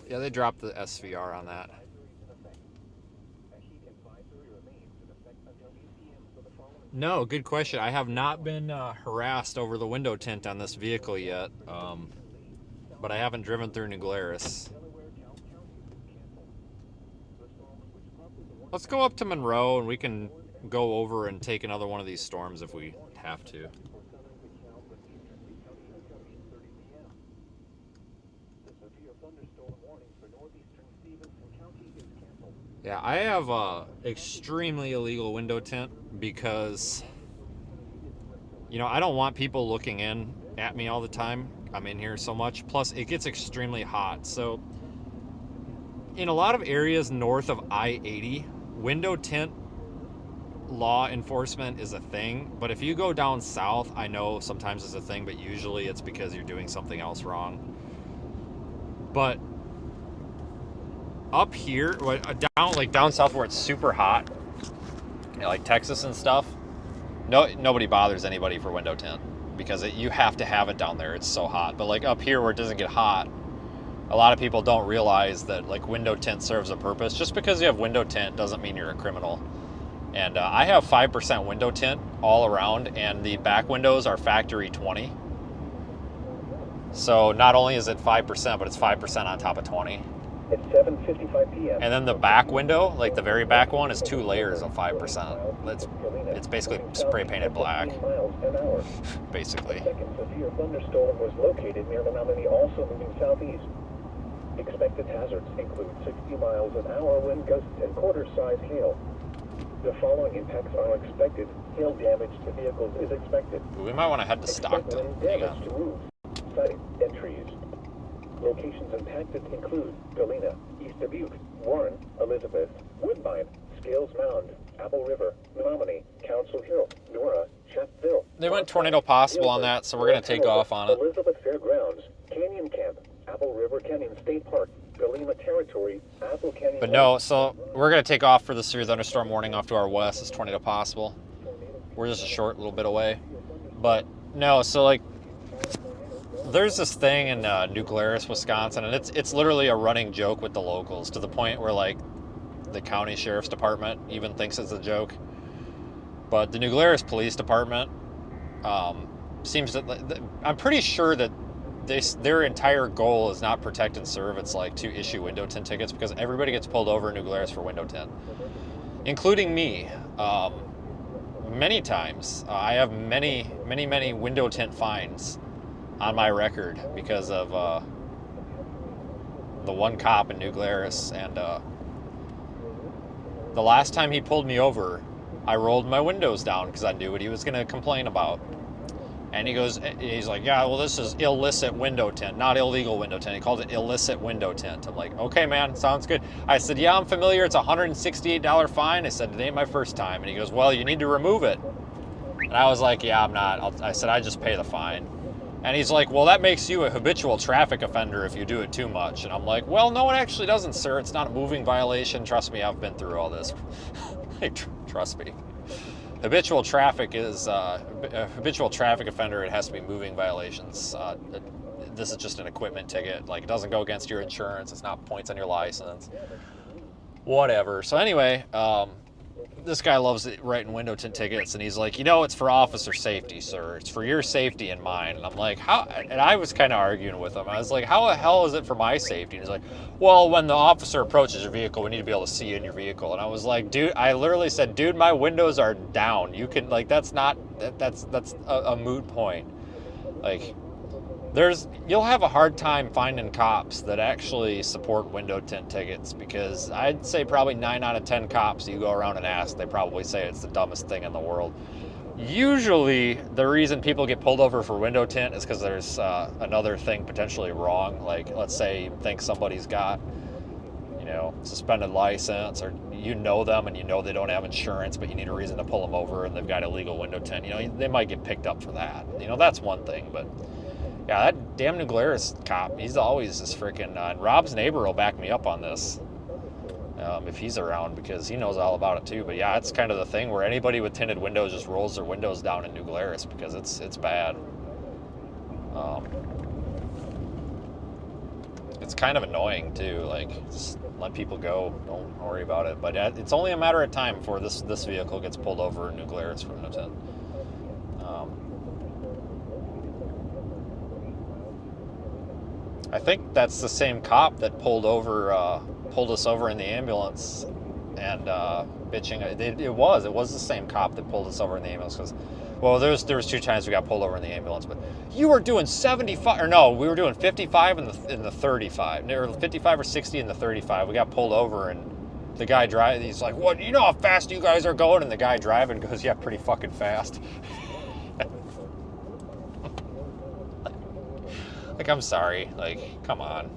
A: Yeah, they dropped the SVR on that. No, good question. I have not been harassed over the window tint on this vehicle yet, but I haven't driven through New Glarus. Let's go up to Monroe and we can go over and take another one of these storms if we have to. Yeah, I have extremely illegal window tint because, you know, I don't want people looking in at me all the time. I'm in here so much. Plus, it gets extremely hot. So, in a lot of areas north of I-80, window tint law enforcement is a thing. But if you go down south, I know sometimes it's a thing, but usually it's because you're doing something else wrong. But up here, down south where it's super hot, you know, like Texas and stuff, nobody bothers anybody for window tint because you have to have it down there. It's so hot. But like up here where it doesn't get hot, a lot of people don't realize that like window tint serves a purpose. Just because you have window tint doesn't mean you're a criminal. And I have 5% window tint all around, and the back windows are factory 20. So not only is it 5%, but it's 5% on top of 20.
B: at 7:55 p.m.
A: And then the back window, like the very back one, is 2 layers of 5%. It's basically spray painted black,
B: miles an hour.
A: basically.
B: Second severe thunderstorm was located near Menominee, also moving southeast. Expected hazards include 60 miles an hour wind gusts and quarter-size hail. The following impacts are expected. Hail damage to vehicles is expected.
A: We might want to head to
B: Expect
A: Stockton.
B: wind
A: Hang
B: damage
A: on.
B: to roofs, siding, and trees. Locations impacted include Galena, East Dubuque, Warren, Elizabeth, Woodbine, Scales Mound, Apple River, Menominee, Council Hill, Nora, Chappville.
A: They went tornado possible on that, so we're going to take off on it.
B: Elizabeth Fairgrounds, Canyon Camp, Apple River Canyon State Park, Galena Territory, Apple Canyon.
A: But no, so we're going to take off for the severe thunderstorm warning off to our west. It's tornado possible. We're just a short little bit away. But no, so like, there's this thing in New Glarus, Wisconsin, and it's literally a running joke with the locals to the point where like the county sheriff's department even thinks it's a joke. But the New Glarus Police Department seems to, I'm pretty sure that their entire goal is not protect and serve. It's like to issue window tint tickets because everybody gets pulled over in New Glarus for window tint, including me. Many times. I have many window tint fines on my record because of the one cop in New Glarus. And the last time he pulled me over, I rolled my windows down because I knew what he was going to complain about. And he's like, yeah, well, this is illicit window tint, not illegal window tint. He called it illicit window tint. I'm like, okay, man, sounds good. I said, yeah, I'm familiar. It's a $168 fine. I said, it ain't my first time. And he goes, well, you need to remove it. And I was like, yeah, I'm not. I said, I just pay the fine. And he's like, well, that makes you a habitual traffic offender if you do it too much. And I'm like, well, no, it actually doesn't, sir. It's not a moving violation. Trust me, I've been through all this. Trust me. Habitual traffic is a habitual traffic offender. It has to be moving violations. This is just an equipment ticket. Like, it doesn't go against your insurance. It's not points on your license. Whatever. So anyway, this guy loves writing window tint tickets, and he's like, you know, it's for officer safety, sir. It's for your safety and mine. And I'm like, how? And I was kind of arguing with him. I was like, how the hell is it for my safety? And he's like, well, when the officer approaches your vehicle, we need to be able to see in your vehicle. And I was like, dude, I literally said, dude, my windows are down. You can, like, that's a moot point. Like, you'll have a hard time finding cops that actually support window tint tickets, because I'd say probably 9 out of 10 cops you go around and ask, they probably say it's the dumbest thing in the world. Usually the reason people get pulled over for window tint is because there's another thing potentially wrong. Like, let's say you think somebody's got, suspended license, or you know them and you know they don't have insurance, but you need a reason to pull them over and they've got illegal window tint. They might get picked up for that. That's one thing, but yeah, that damn New Glarus cop, he's always just freaking, and Rob's neighbor will back me up on this if he's around, because he knows all about it too. But yeah, it's kind of the thing where anybody with tinted windows just rolls their windows down in New Glarus because it's bad. It's kind of annoying too, like, just let people go, don't worry about it. But it's only a matter of time before this vehicle gets pulled over in New Glarus for window tint. I think that's the same cop that pulled us over in the ambulance and bitching. It was the same cop that pulled us over in the ambulance because, well, there was 2 times we got pulled over in the ambulance, but you were doing 75, or no, we were doing 55 in the 35, or 55 or 60 in the 35. We got pulled over, and the guy driving, he's like, "What? You know how fast you guys are going?" And the guy driving goes, "Yeah, pretty fucking fast." Like, I'm sorry. Like, come on.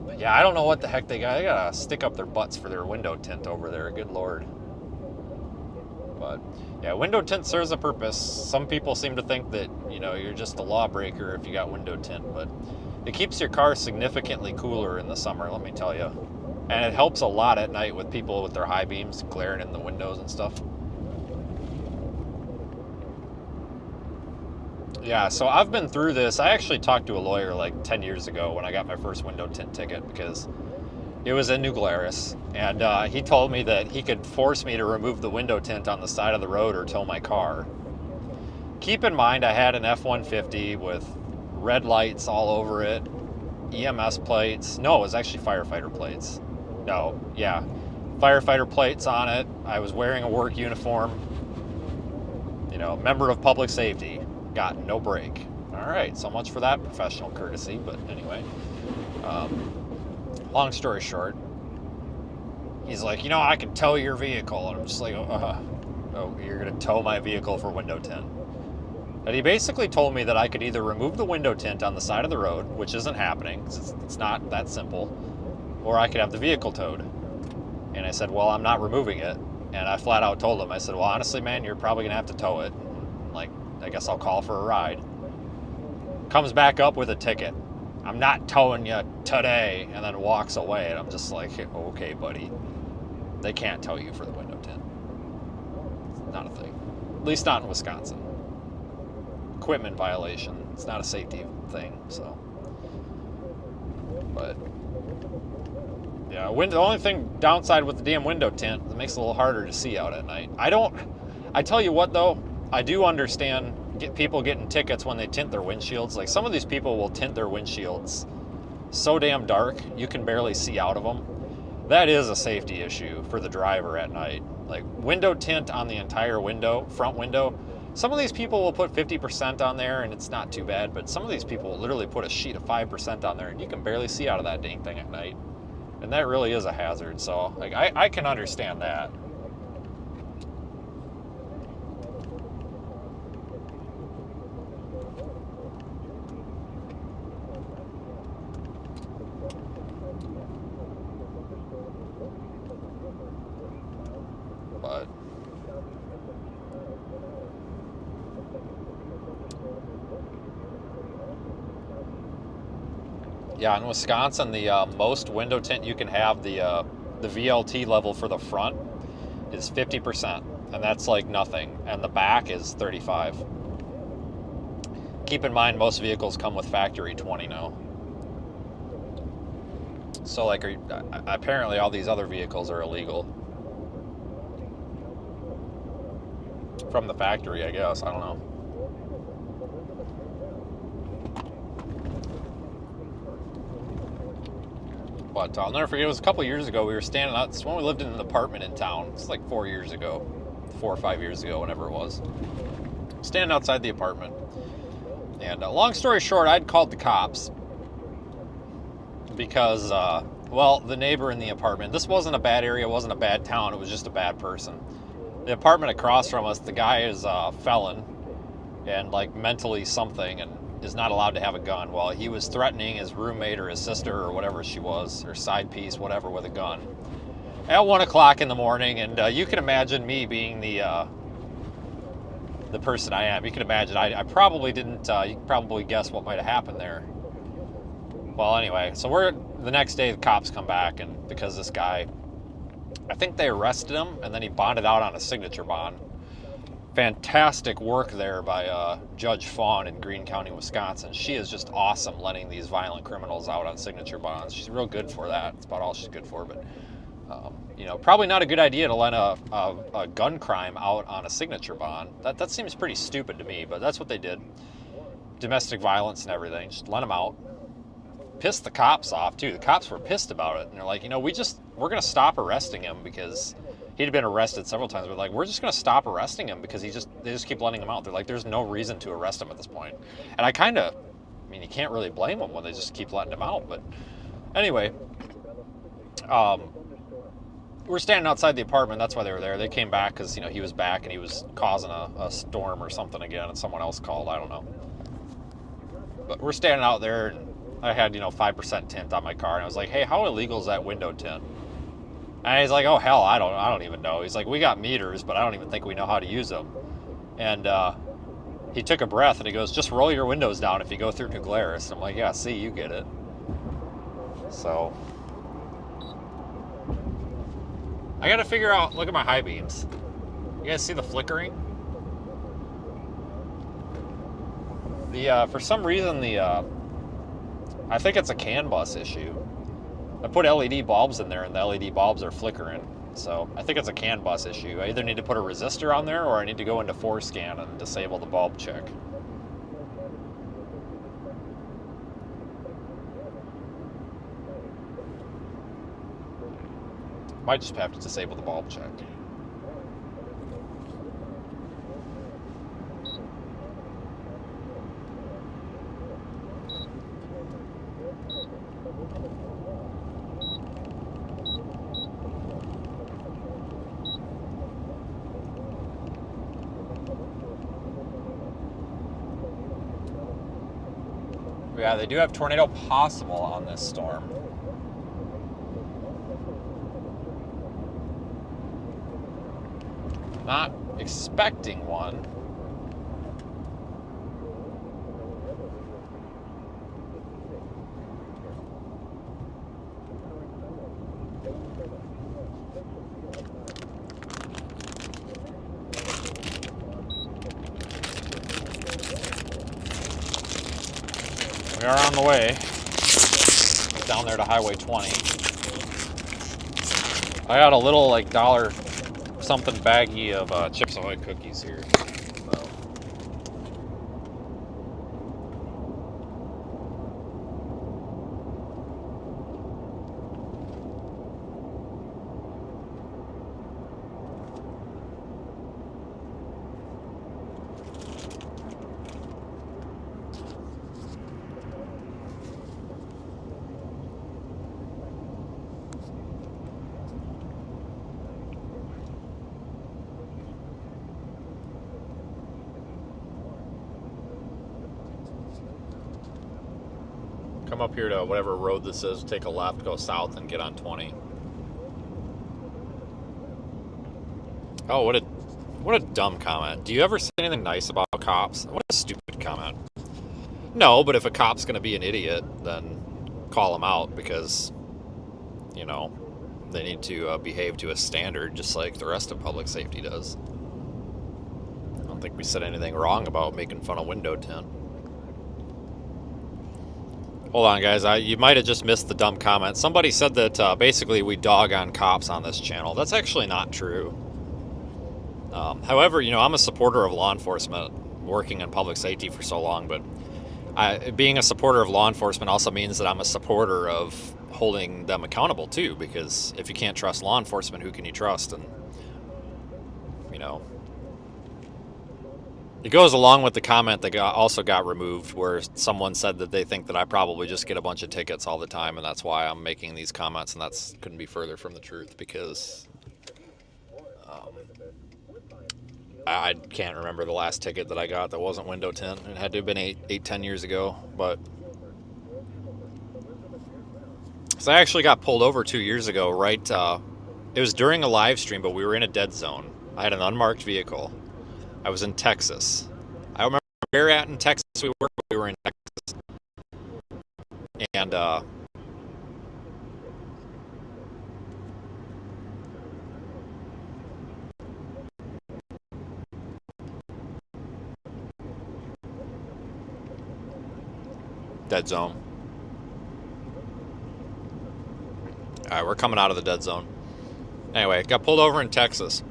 A: But yeah, I don't know what the heck they got. They gotta stick up their butts for their window tint over there. Good Lord. But yeah, window tint serves a purpose. Some people seem to think that, you're just a lawbreaker if you got window tint, but it keeps your car significantly cooler in the summer, let me tell you. And it helps a lot at night with people with their high beams glaring in the windows and stuff. Yeah, so I've been through this. I actually talked to a lawyer like 10 years ago when I got my first window tint ticket, because it was in New Glarus, and he told me that he could force me to remove the window tint on the side of the road or tow my car. Keep in mind, I had an F-150 with red lights all over it, EMS plates. No, it was actually firefighter plates. No, yeah, firefighter plates on it. I was wearing a work uniform. You know, member of public safety. Got no break. All right, so much for that professional courtesy. But anyway, long story short, he's like, you know, I can tow your vehicle. And I'm just like, oh, you're going to tow my vehicle for window tint. And he basically told me that I could either remove the window tint on the side of the road, which isn't happening, 'cause it's not that simple, or I could have the vehicle towed. And I said, well, I'm not removing it. And I flat out told him, I said, well, honestly, man, you're probably going to have to tow it. Like, I guess I'll call for a ride. Comes back up with a ticket. I'm not towing you today, and then walks away. And I'm just like, okay, buddy. They can't tow you for the window tint. It's not a thing. At least not in Wisconsin. Equipment violation. It's not a safety thing, so. But, yeah, the only thing downside with the damn window tint, it makes it a little harder to see out at night. I tell you what, though, I do understand people getting tickets when they tint their windshields. Like, some of these people will tint their windshields so damn dark you can barely see out of them. That is a safety issue for the driver at night. Like, window tint on the entire window, front window. Some of these people will put 50% on there and it's not too bad, but some of these people will literally put a sheet of 5% on there and you can barely see out of that dang thing at night. And that really is a hazard, so like I can understand that. But yeah, in Wisconsin, the most window tint you can have, the VLT level for the front is 50%, and that's like nothing. And the back is 35. Keep in mind, most vehicles come with factory 20 now. So like, apparently all these other vehicles are illegal from the factory, I guess. I don't know. But I'll never forget, it was a couple years ago. We were standing out. It's when we lived in an apartment in town. It's like 4 years ago, 4 or 5 years ago, whenever it was. Standing outside the apartment. And long story short, I'd called the cops because, well, the neighbor in the apartment, this wasn't a bad area, it wasn't a bad town, it was just a bad person. The apartment across from us, the guy is a felon and like mentally something and is not allowed to have a gun. Well, he was threatening his roommate or his sister or whatever she was, or side piece, whatever, with a gun at 1 o'clock in the morning. And you can imagine me being the person I am. You can imagine I probably didn't. You can probably guess what might have happened there. Well, anyway, so the next day the cops come back, and because this guy, I think they arrested him and then he bonded out on a signature bond. Fantastic work there by Judge Fawn in Greene County, Wisconsin. She is just awesome letting these violent criminals out on signature bonds. She's real good for that. It's about all she's good for. But, you know, probably not a good idea to let a gun crime out on a signature bond. That seems pretty stupid to me, but that's what they did. Domestic violence and everything. Just let them out. Pissed the cops off, too. The cops were pissed about it. And they're like, you know, we're going to stop arresting him because he'd been arrested several times, but like, we're just going to stop arresting him because they just keep letting him out. They're like, there's no reason to arrest him at this point. And I mean, you can't really blame them when they just keep letting him out. But anyway, we're standing outside the apartment. That's why they were there. They came back because, you know, he was back and he was causing a storm or something again, and someone else called. I don't know. But we're standing out there, and I had, you know, 5% tint on my car, and I was like, hey, how illegal is that window tint? And he's like, oh, hell, I don't even know. He's like, we got meters, but I don't even think we know how to use them. And he took a breath, and he goes, just roll your windows down if you go through New Glarus. I'm like, yeah, see, you get it. So I got to figure out, look at my high beams. You guys see the flickering? For some reason, I think it's a CAN bus issue. I put LED bulbs in there and the LED bulbs are flickering. So I think it's a CAN bus issue. I either need to put a resistor on there or I need to go into 4scan and disable the bulb check. Might just have to disable the bulb check. Yeah, they do have tornado possible on this storm. Not expecting one. We are on the way down there to Highway 20. I got a little like dollar something baggie of Chips Ahoy cookies here. So. Come up here to whatever road this is, take a left, go south, and get on 20. Oh, what a dumb comment. Do you ever say anything nice about cops? What a stupid comment. No, but if a cop's going to be an idiot, then call him out because, you know, they need to behave to a standard just like the rest of public safety does. I don't think we said anything wrong about making fun of window tint. Hold on, guys. You might have just missed the dumb comment. Somebody said that basically we dog on cops on this channel. That's actually not true. However, you know, I'm a supporter of law enforcement, working in public safety for so long, but being a supporter of law enforcement also means that I'm a supporter of holding them accountable too, because if you can't trust law enforcement, who can you trust? And, you know, it goes along with the comment that also got removed where someone said that they think that I probably just get a bunch of tickets all the time, and that's why I'm making these comments, and that's couldn't be further from the truth, because I can't remember the last ticket that I got that wasn't window tint. It had to have been 10 years ago, but so I actually got pulled over 2 years ago, right? It was during a live stream, but we were in a dead zone. I had an unmarked vehicle. I was in Texas. I remember where at in Texas we were in Texas. And dead zone. Alright, we're coming out of the dead zone. Anyway, got pulled over in Texas.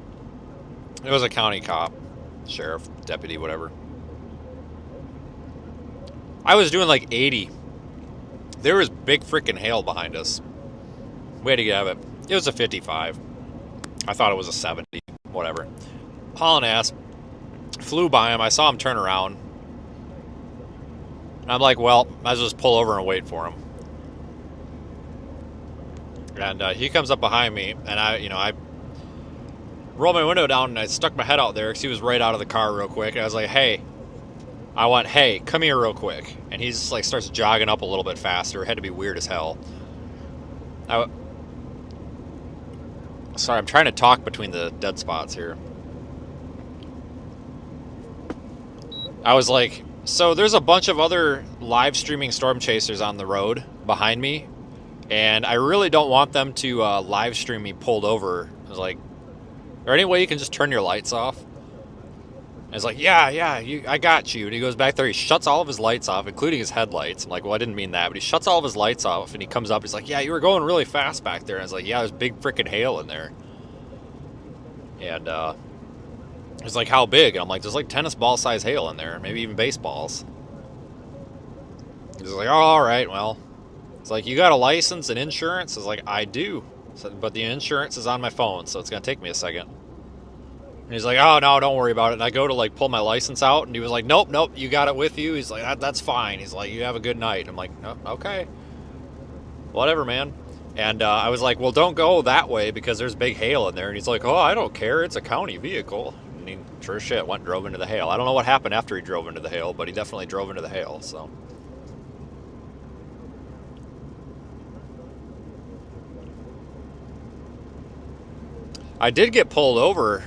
A: It was a county cop. Sheriff, deputy, whatever. I was doing like 80. There was big freaking hail behind us. Way to get it. It was a 55. I thought it was a 70. Whatever. Hauling ass. Flew by him. I saw him turn around. And I'm like, well, might as well just pull over and wait for him. And he comes up behind me, and I rolled my window down and I stuck my head out there because he was right out of the car real quick. And I was like, hey. I went, hey, come here real quick. And he just like starts jogging up a little bit faster. It had to be weird as hell. Sorry, I'm trying to talk between the dead spots here. I was like, so there's a bunch of other live streaming storm chasers on the road behind me. And I really don't want them to live stream me pulled over. I was like, is there any way you can just turn your lights off? And he's like, yeah, I got you. And he goes back there, he shuts all of his lights off, including his headlights. I'm like, well, I didn't mean that. But he shuts all of his lights off, and he comes up, he's like, yeah, you were going really fast back there. And I was like, yeah, there's big freaking hail in there. And he's like, how big? And I'm like, there's like tennis ball size hail in there, maybe even baseballs. He's like, oh, all right, well. It's like, you got a license and insurance? I was like, I do. So, but the insurance is on my phone, so it's gonna take me a second. And he's like, oh no, don't worry about it. And I go to like pull my license out, and he was like, nope, you got it with you. He's like, that's fine. He's like, you have a good night. I'm like, oh, okay, whatever, man. And I was like, well, don't go that way because there's big hail in there. And he's like, oh, I don't care. It's a county vehicle. And he sure shit went and drove into the hail. I don't know what happened after he drove into the hail, but he definitely drove into the hail. So. I did get pulled over.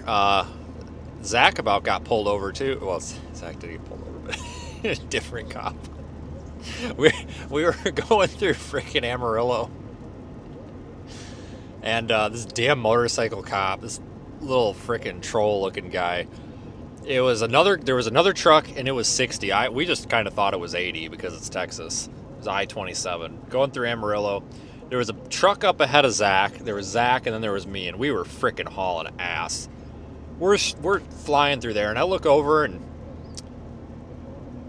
A: Zach about got pulled over too. Well, Zach did get pulled over, but a different cop. We were going through freaking Amarillo, and this damn motorcycle cop, this little freaking troll-looking guy. There was another truck, and it was 60. We just kind of thought it was 80 because it's Texas. It was I-27 going through Amarillo. There was a truck up ahead of Zach. There was Zach, and then there was me, and we were freaking hauling ass. We're flying through there, and I look over,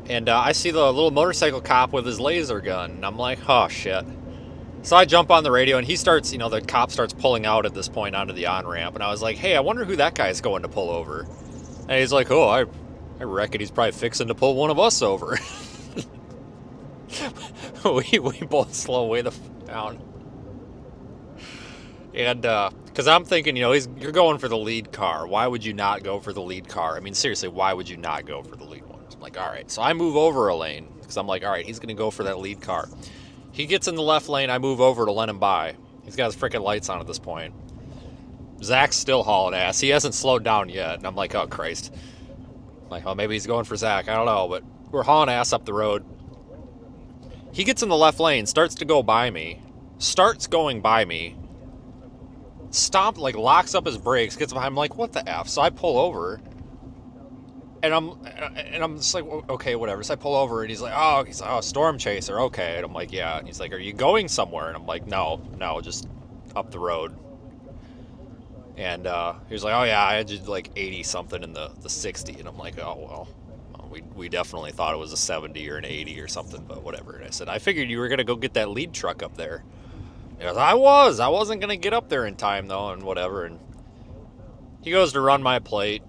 A: and I see the little motorcycle cop with his laser gun, and I'm like, oh shit. So I jump on the radio, and he starts, the cop starts pulling out at this point onto the on-ramp, and I was like, hey, I wonder who that guy's going to pull over. And he's like, oh, I reckon he's probably fixing to pull one of us over. we both slow way the down. And because I'm thinking, you're going for the lead car. Why would you not go for the lead car? I mean, seriously, why would you not go for the lead one? I'm like, all right. So I move over a lane because I'm like, all right, he's going to go for that lead car. He gets in the left lane. I move over to let him by. He's got his freaking lights on at this point. Zach's still hauling ass. He hasn't slowed down yet. And I'm like, oh, Christ. I'm like, oh, maybe he's going for Zach. I don't know. But we're hauling ass up the road. He gets in the left lane, starts to go by me, starts going by me, locks up his brakes, gets behind. I'm like, what the F? So I pull over, and I'm just like, okay, whatever. So I pull over, and he's like, oh, storm chaser, okay. And I'm like, yeah. And he's like, are you going somewhere? And I'm like, no, just up the road. And he was like, oh yeah, I had you like 80 something in the 60. And I'm like, oh well. We definitely thought it was a 70 or an 80 or something, but whatever. And I said, I figured you were going to go get that lead truck up there. He goes, I wasn't going to get up there in time, though, and whatever. And he goes to run my plate.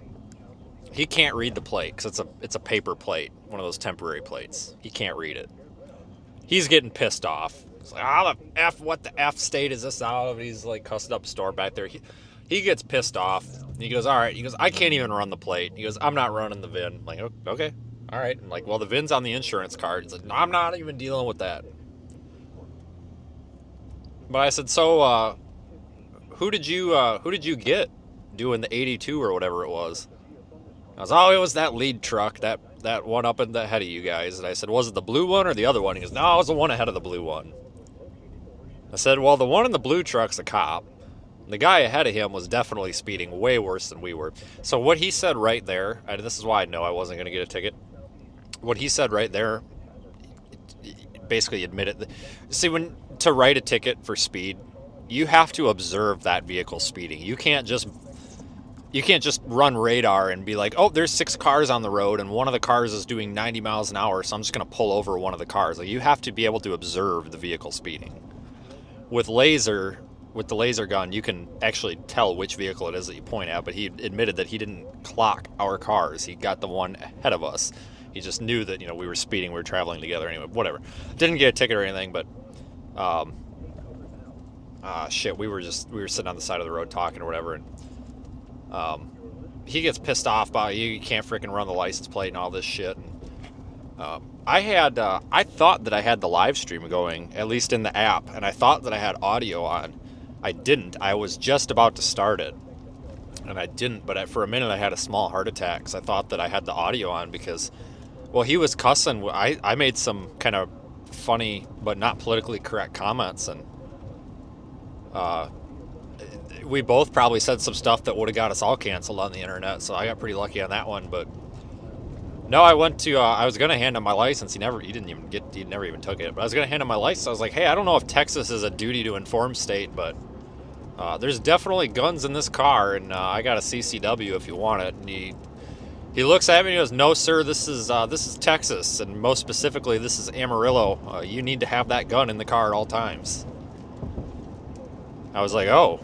A: He can't read the plate because it's a paper plate, one of those temporary plates. He can't read it. He's getting pissed off. He's like, what the F state is this out of? He's like cussing up a store back there. He gets pissed off. He goes, all right. He goes, I can't even run the plate. He goes, I'm not running the VIN. I'm like, okay, all right. I'm like, well, the VIN's on the insurance card. He's like, no, I'm not even dealing with that. But I said, so who did you get doing the 82 or whatever it was? I was, it was that lead truck, that one up in the head of you guys. And I said, was it the blue one or the other one? He goes, no, it was the one ahead of the blue one. I said, well, the one in the blue truck's a cop. The guy ahead of him was definitely speeding way worse than we were. So what he said right there, and this is why I know I wasn't going to get a ticket. What he said right there, basically admitted. See, to write a ticket for speed, you have to observe that vehicle speeding. You can't just run radar and be like, oh, there's 6 cars on the road and one of the cars is doing 90 miles an hour, so I'm just going to pull over one of the cars. Like, you have to be able to observe the vehicle speeding. With the laser gun, you can actually tell which vehicle it is that you point at, but he admitted that he didn't clock our cars. He got the one ahead of us. He just knew that, we were speeding, we were traveling together anyway, whatever. Didn't get a ticket or anything, but we were sitting on the side of the road talking or whatever, and he gets pissed off about you can't freaking run the license plate and all this shit. And I thought that I had the live stream going, at least in the app, and I thought that I had audio on. I didn't. I was just about to start it, and I didn't, but for a minute I had a small heart attack because I thought that I had the audio on because, well, he was cussing. I made some kind of funny but not politically correct comments, and we both probably said some stuff that would have got us all canceled on the internet, so I got pretty lucky on that one. But no, I went to, I was going to hand him my license. He never even took it, but I was going to hand him my license. I was like, hey, I don't know if Texas is a duty to inform state, but there's definitely guns in this car, and I got a CCW if you want it. And he looks at me and he goes, no, sir, this is Texas, and most specifically, this is Amarillo. You need to have that gun in the car at all times. I was like, oh.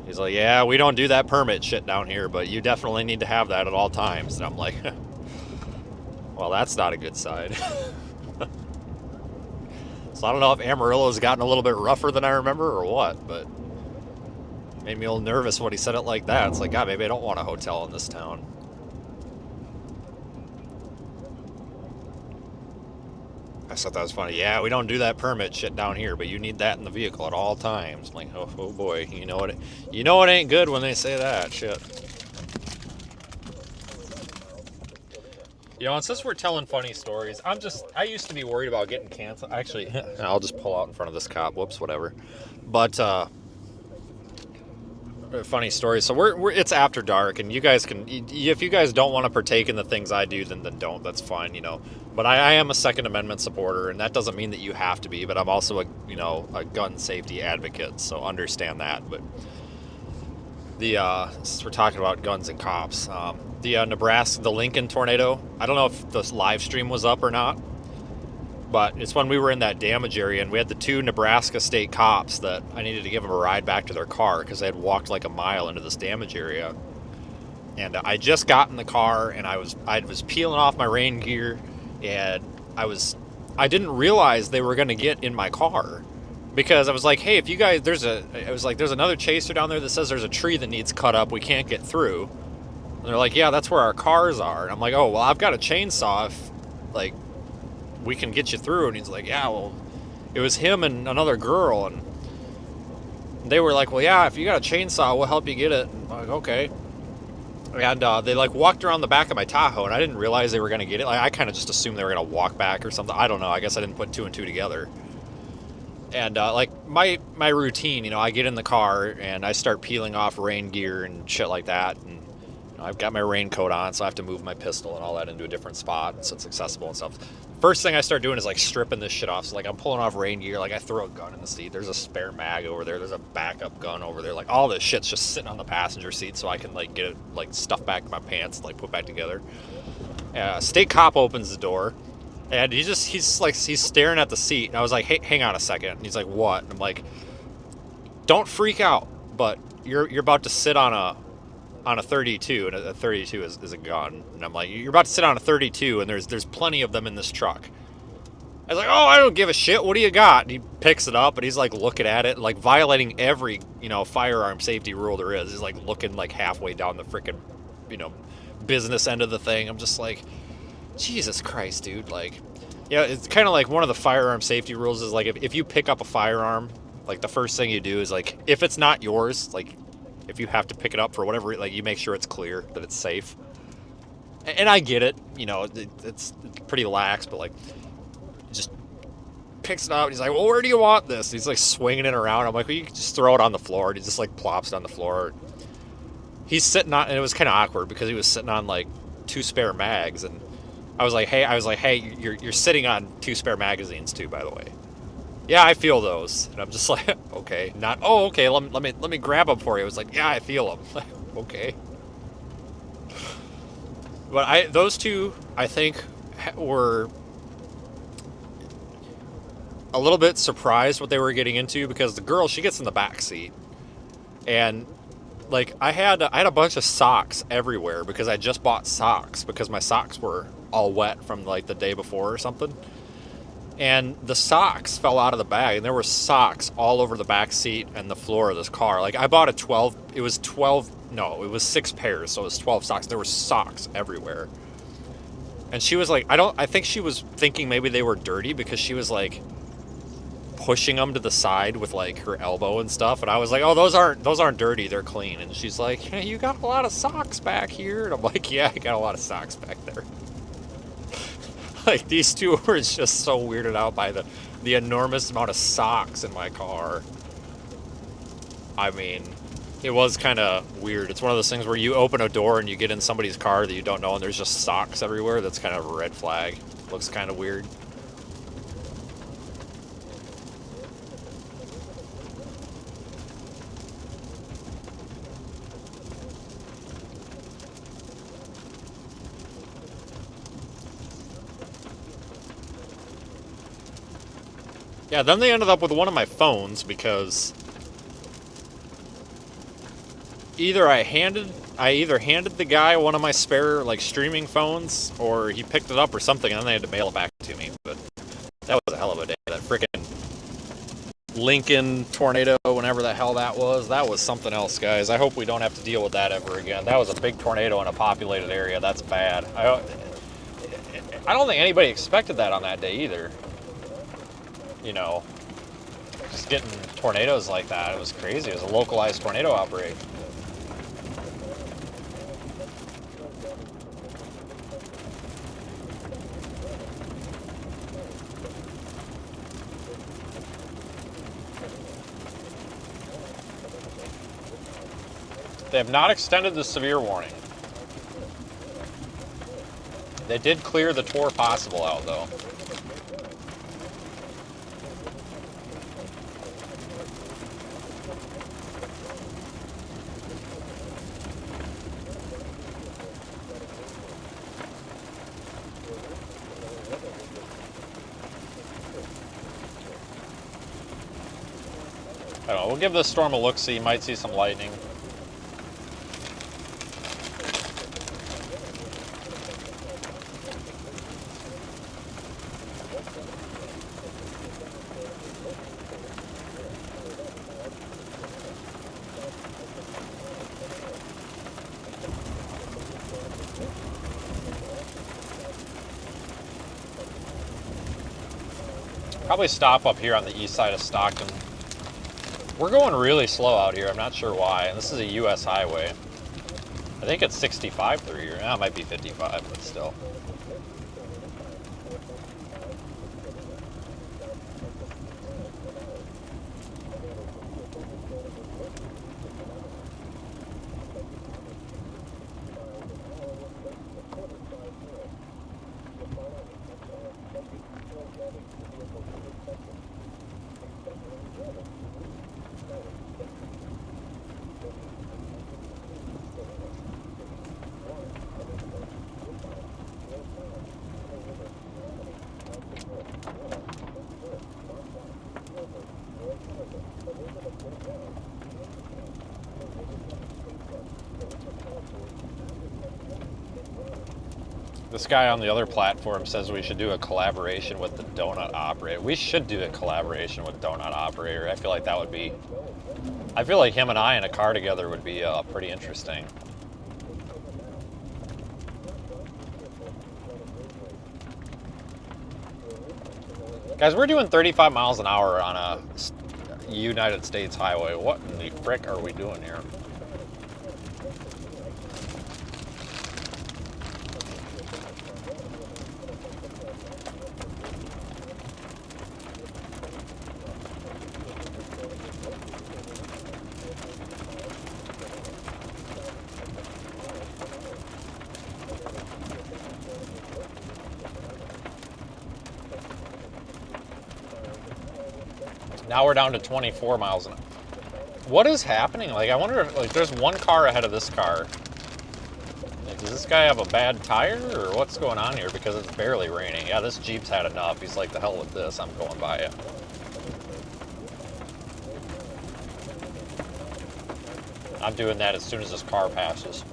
A: He's like, yeah, we don't do that permit shit down here, but you definitely need to have that at all times. And I'm like, well, that's not a good sign. So I don't know if Amarillo's gotten a little bit rougher than I remember or what, but made me a little nervous when he said it like that. It's like, God, maybe I don't want a hotel in this town. I thought that was funny. Yeah, we don't do that permit shit down here, but you need that in the vehicle at all times. I'm like, oh boy, you know it ain't good when they say that shit. You know, and since we're telling funny stories, I used to be worried about getting canceled. Actually, I'll just pull out in front of this cop. Whoops, whatever. But, funny story. So it's after dark, and you guys can, if you guys don't want to partake in the things I do, then don't. That's fine, you know. But I am a Second Amendment supporter, and that doesn't mean that you have to be. But I'm also a gun safety advocate, so understand that. But since we're talking about guns and cops, the Lincoln tornado. I don't know if the live stream was up or not, but it's when we were in that damage area, and we had the 2 Nebraska state cops that I needed to give them a ride back to their car because they had walked like a mile into this damage area. And I just got in the car, and I was peeling off my rain gear, and I didn't realize they were going to get in my car, because I was like, hey, if you guys, there's another chaser down there that says there's a tree that needs cut up, we can't get through. And they're like, yeah, that's where our cars are. And I'm like, oh, well, I've got a chainsaw if, like, we can get you through. And he's like, yeah, well, it was him and another girl. And they were like, well, yeah, if you got a chainsaw, we'll help you get it. And I'm like, okay. And they, like, walked around the back of my Tahoe, and I didn't realize they were going to get it. Like, I kind of just assumed they were going to walk back or something. I don't know. I guess I didn't put 2 and 2 together. And, like, my routine, you know, I get in the car, and I start peeling off rain gear and shit like that. And I've got my raincoat on, so I have to move my pistol and all that into a different spot so it's accessible and stuff. First thing I start doing is, like, stripping this shit off. So, like, I'm pulling off rain gear. Like, I throw a gun in the seat. There's a spare mag over there. There's a backup gun over there. Like, all this shit's just sitting on the passenger seat so I can, like, get it, like, stuffed back in my pants and, like, put back together. State cop opens the door, and he's staring at the seat. And I was like, hey, hang on a second. And he's like, what? And I'm like, don't freak out, but you're about to sit on a 32, and a 32 is a gun. And I'm like, you're about to sit on a 32, and there's plenty of them in this truck. I was like, oh, I don't give a shit. What do you got? And he picks it up, and he's like looking at it, like violating every, you know, firearm safety rule there is. He's like looking like halfway down the freaking, you know, business end of the thing. I'm just like, Jesus Christ, dude. Like, yeah, it's kind of like one of the firearm safety rules is like if you pick up a firearm, like the first thing you do is like, if it's not yours, like, if you have to pick it up for whatever, like, you make sure it's clear, that it's safe. And I get it, you know, it's pretty lax, but, like, just picks it up, and he's like, well, where do you want this? And he's, like, swinging it around. I'm like, well, you can just throw it on the floor. And he just, like, plops it on the floor. He's sitting on, and it was kind of awkward, because he was sitting on, like, 2 spare mags, and I was like, hey, you're sitting on 2 spare magazines, too, by the way. Yeah, I feel those. And I'm just like, okay. Not, oh, okay, let me grab them for you. I was like, yeah, I feel them. Okay. But those 2, I think, were a little bit surprised what they were getting into, because the girl, she gets in the back seat. And, like, I had a bunch of socks everywhere, because I just bought socks, because my socks were all wet from, like, the day before or something. And the socks fell out of the bag, and there were socks all over the back seat and the floor of this car. Like, I bought it was 6 pairs, so it was 12 socks. There were socks everywhere. And she was like, I think she was thinking maybe they were dirty, because she was like pushing them to the side with like her elbow and stuff. And I was like, oh, those aren't dirty, they're clean. And she's like, hey, you got a lot of socks back here. And I'm like, yeah, I got a lot of socks back there. Like, these 2 were just so weirded out by the enormous amount of socks in my car. I mean, it was kind of weird. It's one of those things where you open a door and you get in somebody's car that you don't know, and there's just socks everywhere. That's kind of a red flag. Looks kind of weird. Yeah, then they ended up with one of my phones, because either handed the guy one of my spare like streaming phones, or he picked it up or something, and then they had to mail it back to me. But that was a hell of a day. That freaking Lincoln tornado, whenever the hell that was something else, guys. I hope we don't have to deal with that ever again. That was a big tornado in a populated area. That's bad. I don't think anybody expected that on that day either. You know, just getting tornadoes like that, it was crazy. It was a localized tornado outbreak. They have not extended the severe warning. They did clear the tour possible out, though. I don't know, we'll give this storm a look-see. You might see some lightning. Probably stop up here on the east side of Stockton. We're going really slow out here. I'm not sure why. And this is a U.S. highway. I think it's 65 through here. It might be 55, but still. This guy on the other platform says we should do a collaboration with the donut operator. We should do a collaboration with donut operator. I feel like that would be... I feel like him and I in a car together would be pretty interesting. Guys, we're doing 35 miles an hour on a United States highway. What in the frick are we doing here? Now we're down to 24 miles an hour. What is happening? Like, I wonder if, like, there's one car ahead of this car. Like, does this guy have a bad tire, or what's going on here? Because it's barely raining. Yeah, this Jeep's had enough. He's like, the hell with this. I'm going by it. I'm doing that as soon as this car passes.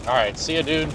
A: All right, see ya, dude.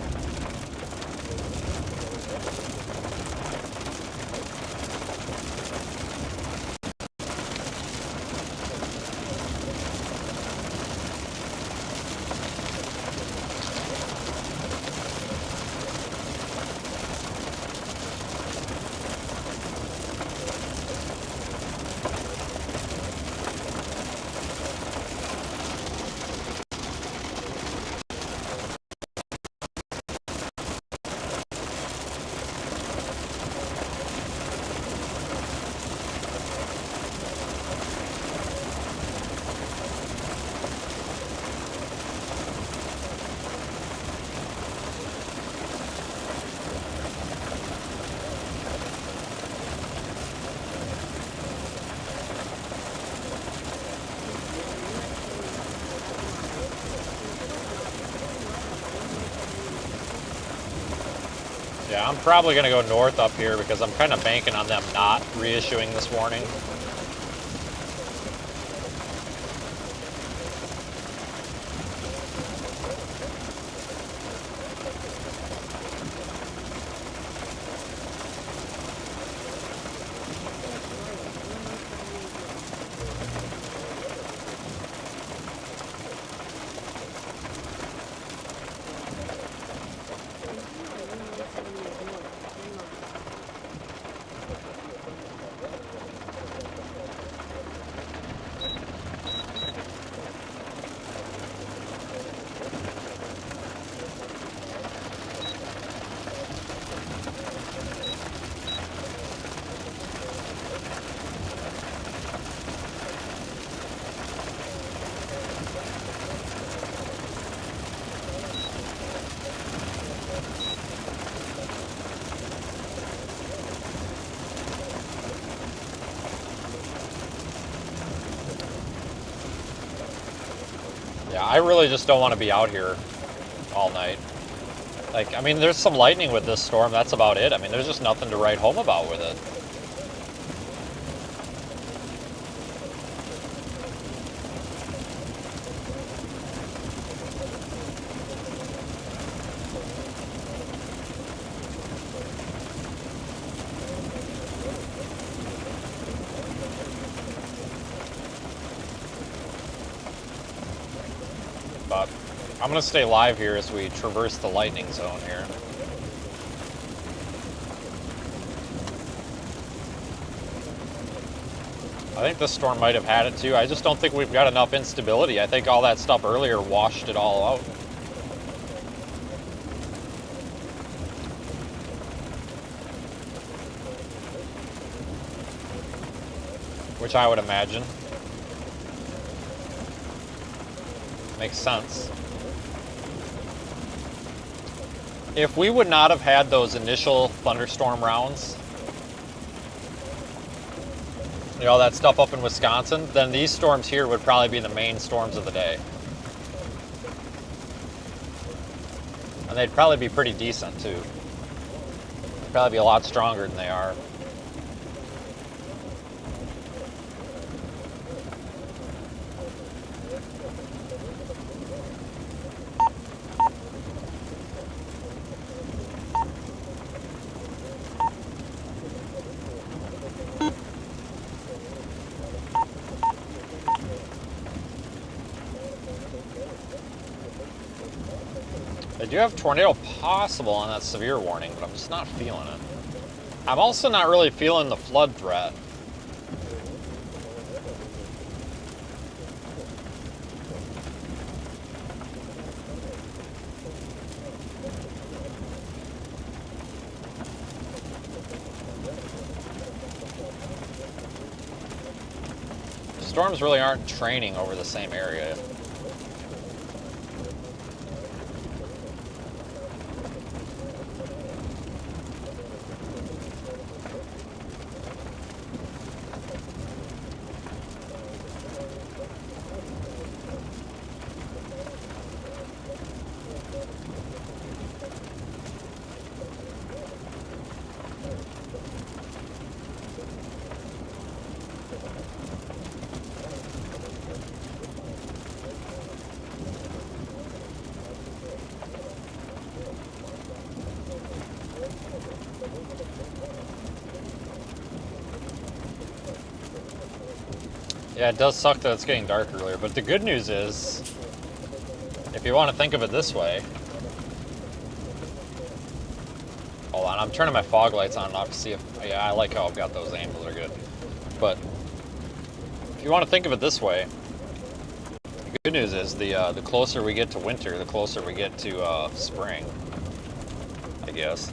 A: Yeah, I'm probably going to go north up here because I'm kind of banking on them not reissuing this warning. Yeah, I really just don't want to be out here all night. Like, I mean, there's some lightning with this storm, that's about it. I mean, there's just nothing to write home about with it. But I'm going to stay live here as we traverse the lightning zone here. I think this storm might have had it too. I just don't think we've got enough instability. I think all that stuff earlier washed it all out. Which I would imagine. Makes sense. If we would not have had those initial thunderstorm rounds, you know, that stuff up in Wisconsin, then these storms here would probably be the main storms of the day. And they'd probably be pretty decent too. They'd probably be a lot stronger than they are. They do have tornado possible on that severe warning, but I'm just not feeling it. I'm also not really feeling the flood threat. Storms really aren't training over the same area. Yeah, it does suck that it's getting dark earlier, but the good news is, if you want to think of it this way, hold on, I'm turning my fog lights on off to see if, yeah, I like how I've got those aimed, those are good. But if you want to think of it this way, the good news is the closer we get to winter, the closer we get to spring, I guess.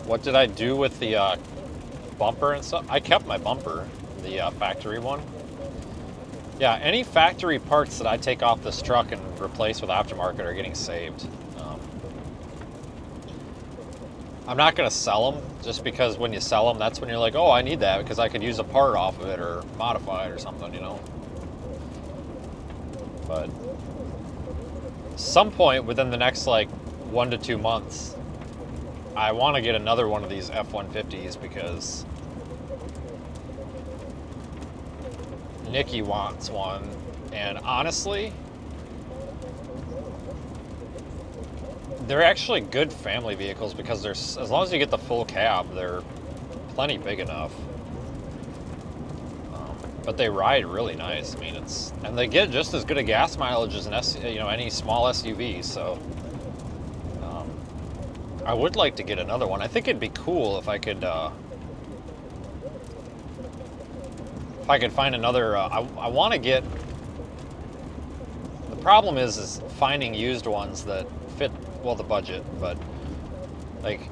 A: What did I do with the bumper and stuff. I kept my bumper, the factory one. Yeah, any factory parts that I take off this truck and replace with aftermarket are getting saved. I'm not going to sell them, just because when you sell them, that's when you're like, oh, I need that because I could use a part off of it or modify it or something, you know. But some point within the next like 1 to 2 months, I want to get another one of these F-150s because Nikki wants one, and honestly, they're actually good family vehicles because they're, as long as you get the full cab, they're plenty big enough. But they ride really nice. I mean, and they get just as good a gas mileage as any small SUV. So I would like to get another one. I think it'd be cool if I could find another. I want to get. The problem is finding used ones that fit the budget, but like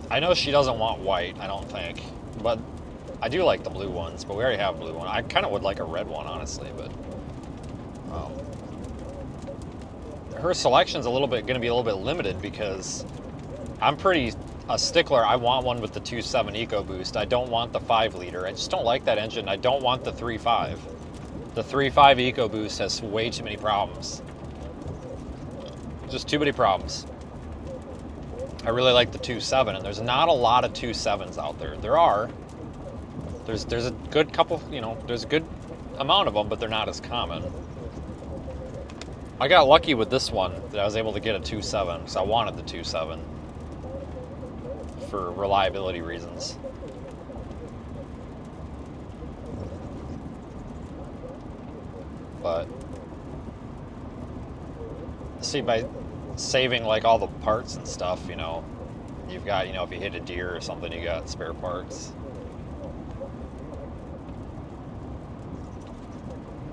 A: I know she doesn't want white, I don't think, but I do like the blue ones, but we already have a blue one. I kind of would like a red one, honestly, but her selection's going to be a little bit limited because I'm pretty a stickler. I want one with the 2.7 EcoBoost. I don't want the 5-liter. I just don't like that engine. I don't want the 3.5. The 3.5 EcoBoost has way too many problems. Just too many problems. I really like the 2.7, and there's not a lot of 2.7s out there. There are. There's a good couple, there's a good amount of them, but they're not as common. I got lucky with this one that I was able to get a 2.7 because I wanted the 2.7 for reliability reasons. But see, by saving like all the parts and stuff, you've got, if you hit a deer or something, you got spare parts.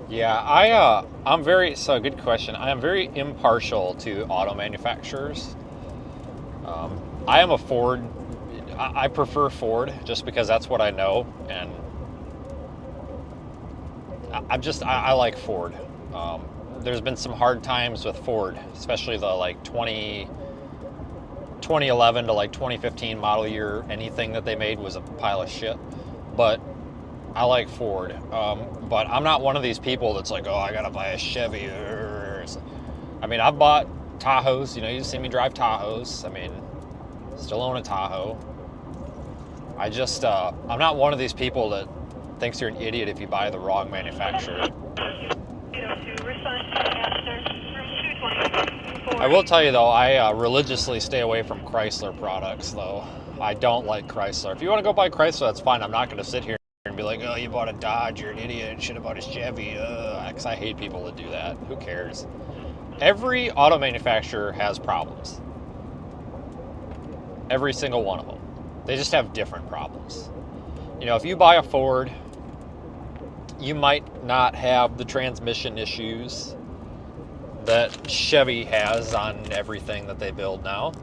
A: Yeah, I'm very, so good question. I am very impartial to auto manufacturers. I am a Ford, I prefer Ford just because that's what I know, and I like Ford. There's been some hard times with Ford, especially the like 2011 to like 2015 model year. Anything that they made was a pile of shit, but I like Ford. But I'm not one of these people that's like, oh, I gotta buy a Chevy. I mean, I've bought Tahoes. You see me drive Tahoes. I mean, still own a Tahoe. I just, I'm not one of these people that thinks you're an idiot if you buy the wrong manufacturer. I will tell you though, I religiously stay away from Chrysler products though. I don't like Chrysler. If you want to go buy Chrysler, that's fine. I'm not going to sit here and be like, oh, you bought a Dodge, you're an idiot, you should have bought a Chevy, because I hate people that do that. Who cares? Every auto manufacturer has problems. Every single one of them. They just have different problems. If you buy a Ford, you might not have the transmission issues that Chevy has on everything that they build now.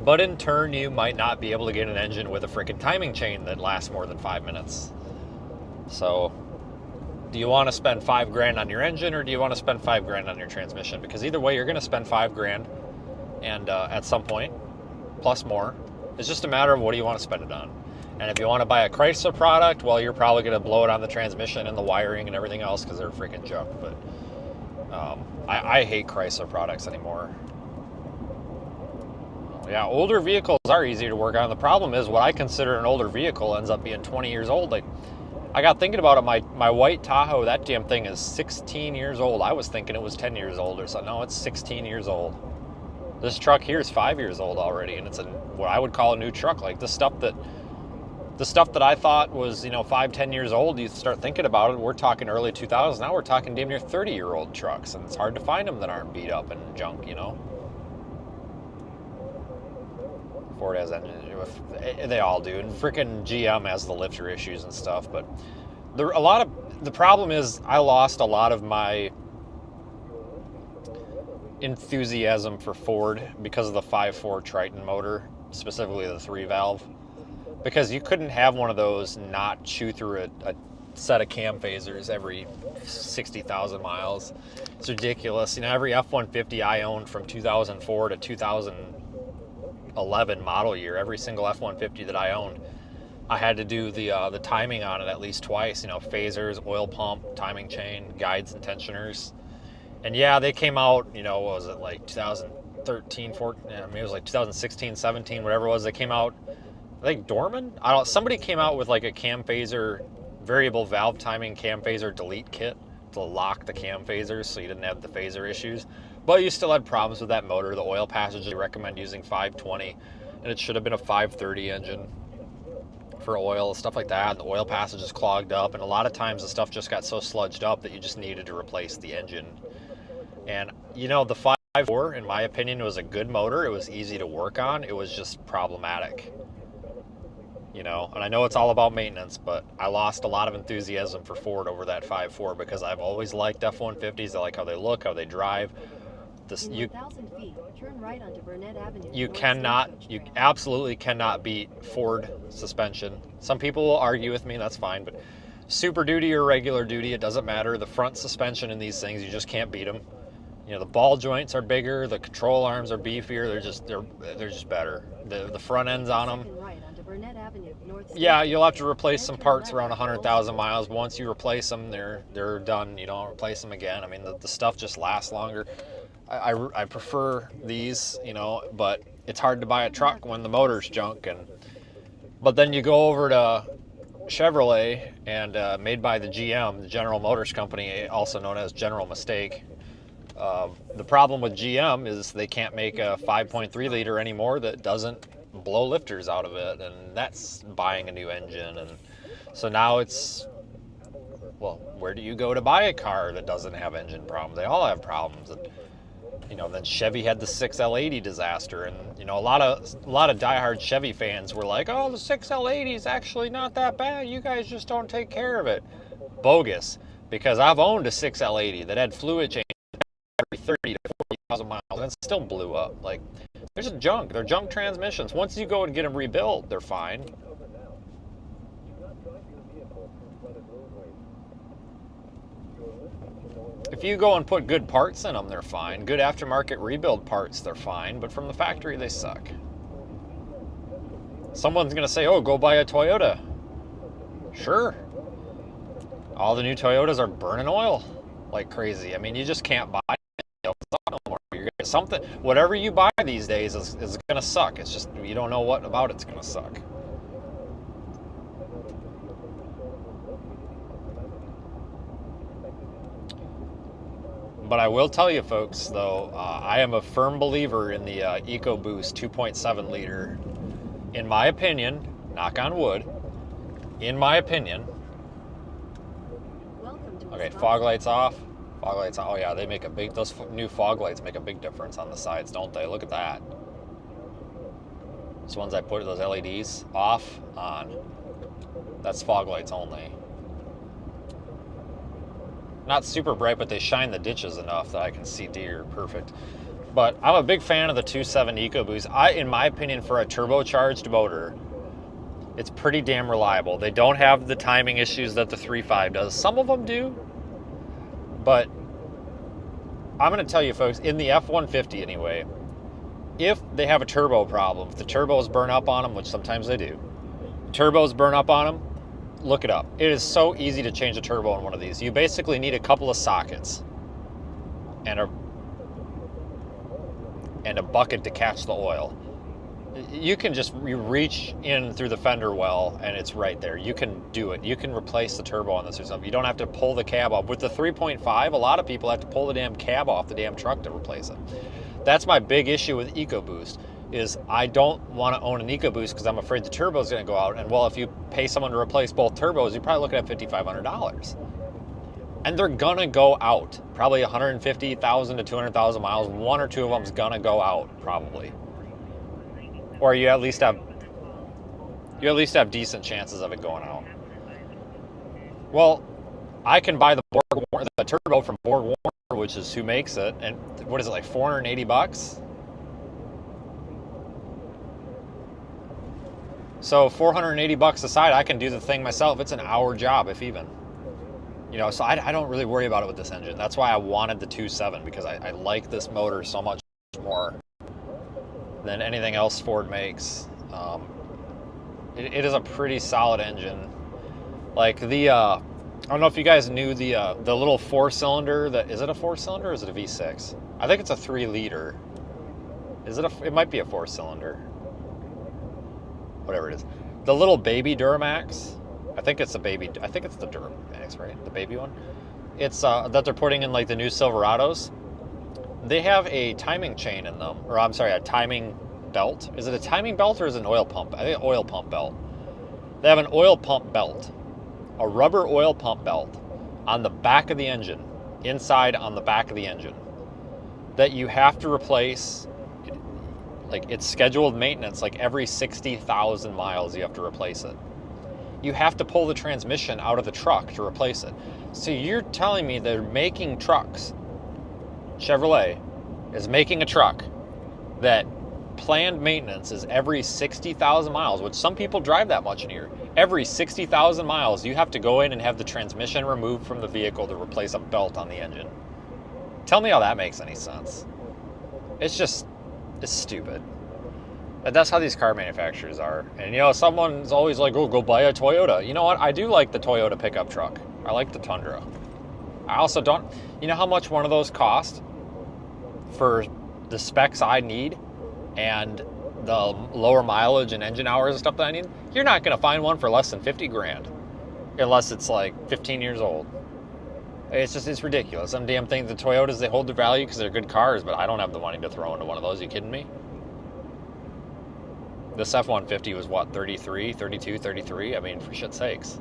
A: But in turn, you might not be able to get an engine with a freaking timing chain that lasts more than 5 minutes. So, do you want to spend $5,000 on your engine, or do you want to spend $5,000 on your transmission? Because either way, you're going to spend $5,000, and at some point, plus more. It's just a matter of what do you want to spend it on. And if you want to buy a Chrysler product, well, you're probably going to blow it on the transmission and the wiring and everything else because they're freaking junk. But I hate Chrysler products anymore. Yeah, older vehicles are easier to work on. The problem is what I consider an older vehicle ends up being 20 years old. Like, I got thinking about it, my white Tahoe, that damn thing is 16 years old. I was thinking it was 10 years old or something. No, it's 16 years old. This truck here is 5 years old already, and it's what I would call a new truck. Like the stuff that I thought was, 5-10 years old, you start thinking about it, we're talking early 2000s. Now we're talking damn near 30-year-old trucks, and it's hard to find them that aren't beat up and junk, Ford has engines, they all do, and freaking GM has the lifter issues and stuff. But the problem is I lost a lot of my enthusiasm for Ford because of the 5.4 Triton motor. specifically the 3-valve, because you couldn't have one of those not chew through a set of cam phasers every 60,000 miles. It's ridiculous. You know, every F-150 I owned from 2004 to 2011 model year, every single F-150 that I owned, I had to do the timing on it at least twice. You know, phasers, oil pump, timing chain, guides, and tensioners. And yeah, they came out, you know, what was it, like 2013, 14, I mean, it was like 2016, 17, whatever it was. They came out, I think Dorman? I don't, somebody came out with like a cam phaser, variable valve timing cam phaser delete kit to lock the cam phasers so you didn't have the phaser issues. But you still had problems with that motor. The oil passage, they recommend using 520, and it should have been a 530 engine for oil, stuff like that. The oil passage is clogged up, and a lot of times the stuff just got so sludged up that you just needed to replace the engine. And you know, the 5.4, in my opinion, was a good motor. It was easy to work on. It was just problematic, you know. And I know it's all about maintenance, but I lost a lot of enthusiasm for Ford over that 5.4 because I've always liked F-150s. I like how they look, how they drive. This,
G: In 1,000 feet, turn right onto Burnett Avenue.
A: you absolutely cannot beat Ford suspension. Some people will argue with me, that's fine, but Super Duty or regular duty, it doesn't matter. The front suspension in these things, you just can't beat them. You know, the ball joints are bigger, the control arms are beefier. They're just better. The front ends on them.
G: Right onto Burnett Avenue, North
A: Yeah, you'll have to replace some parts around 100,000 miles. But once you replace them, they're done. You don't replace them again. I mean, the stuff just lasts longer. I prefer these, you know, but it's hard to buy a truck when the motor's junk. But then you go over to Chevrolet, and made by the GM, the General Motors Company, also known as General Mistake. The problem with GM is they can't make a 5.3 liter anymore that doesn't blow lifters out of it, and that's buying a new engine. And so now it's, well, where do you go to buy a car that doesn't have engine problems? They all have problems. And, you know, then Chevy had the 6L80 disaster, and you know, a lot of diehard Chevy fans were like, "Oh, the 6L80 is actually not that bad. You guys just don't take care of it." Bogus, because I've owned a 6L80 that had fluid change every 30 to 40,000 miles, and it still blew up. Like, they're just junk. They're junk transmissions. Once you go and get them rebuilt, they're fine. If you go and put good parts in them, they're fine. Good aftermarket rebuild parts, they're fine. But from the factory, they suck. Someone's going to say, oh, go buy a Toyota. Sure. All the new Toyotas are burning oil like crazy. I mean, you just can't buy it no more. Something, whatever you buy these days is going to suck. It's just, you don't know what about it's going to suck. But I will tell you, folks, though, I am a firm believer in the EcoBoost 2.7 liter. In my opinion, knock on wood, in my opinion. Okay, fog lights off. Fog lights on. Oh yeah, they make a big, those new fog lights make a big difference on the sides, don't they? Look at that. Those ones I put, those LEDs, off, on. That's fog lights only. Not super bright, but they shine the ditches enough that I can see deer perfect. But I'm a big fan of the 2.7 EcoBoost. In my opinion, for a turbocharged motor, it's pretty damn reliable. They don't have the timing issues that the 3.5 does. Some of them do, but I'm going to tell you, folks, in the F-150 anyway, if they have a turbo problem, if the turbos burn up on them, which sometimes they do, turbos burn up on them, look it up. It is so easy to change a turbo on one of these. You basically need a couple of sockets and a bucket to catch the oil. You can just reach in through the fender well and it's right there. You can do it. You can replace the turbo on this or something. You don't have to pull the cab off. With the 3.5, a lot of people have to pull the damn cab off the damn truck to replace it. That's my big issue with EcoBoost, is I don't want to own an EcoBoost because I'm afraid the turbo is going to go out. And well, if you pay someone to replace both turbos, you're probably looking at $5,500. And they're going to go out. Probably 150,000 to 200,000 miles. One or two of them is going to go out, probably. Or you at least have decent chances of it going out. Well, I can buy the turbo from Borg Warner, which is who makes it, and what is it, like $480? So $480 aside, I can do the thing myself. It's an hour job, if even. You know, so I don't really worry about it with this engine. That's why I wanted the 2.7, because I like this motor so much more than anything else Ford makes. It is a pretty solid engine. Like the, I don't know if you guys knew the little 4-cylinder, is it a 4-cylinder or is it a V6? I think it's a 3-liter. It might be a 4-cylinder. Whatever it is. The little baby Duramax, I think it's the Duramax, right? The baby one. It's that they're putting in like the new Silverados. They have a timing chain in them, or I'm sorry, a timing belt. Is it a timing belt or is it an oil pump? I think an oil pump belt. They have an oil pump belt, a rubber oil pump belt on the back of the engine, inside on the back of the engine, that you have to replace. Like, it's scheduled maintenance, like every 60,000 miles you have to replace it. You have to pull the transmission out of the truck to replace it. So you're telling me they're making trucks, Chevrolet is making a truck that planned maintenance is every 60,000 miles, which some people drive that much in a year. Every 60,000 miles, you have to go in and have the transmission removed from the vehicle to replace a belt on the engine. Tell me how that makes any sense. It's stupid. And that's how these car manufacturers are. And, you know, someone's always like, oh, go buy a Toyota. You know what? I do like the Toyota pickup truck. I like the Tundra. I also don't... You know how much one of those cost for the specs I need and the lower mileage and engine hours and stuff that I need? You're not going to find one for less than 50 grand. Unless it's like 15 years old. It's ridiculous. Some damn things, the Toyotas, they hold their value because they're good cars, but I don't have the money to throw into one of those. Are you kidding me? This F-150 was what, 33, 32, 33? I mean, for shit's sakes.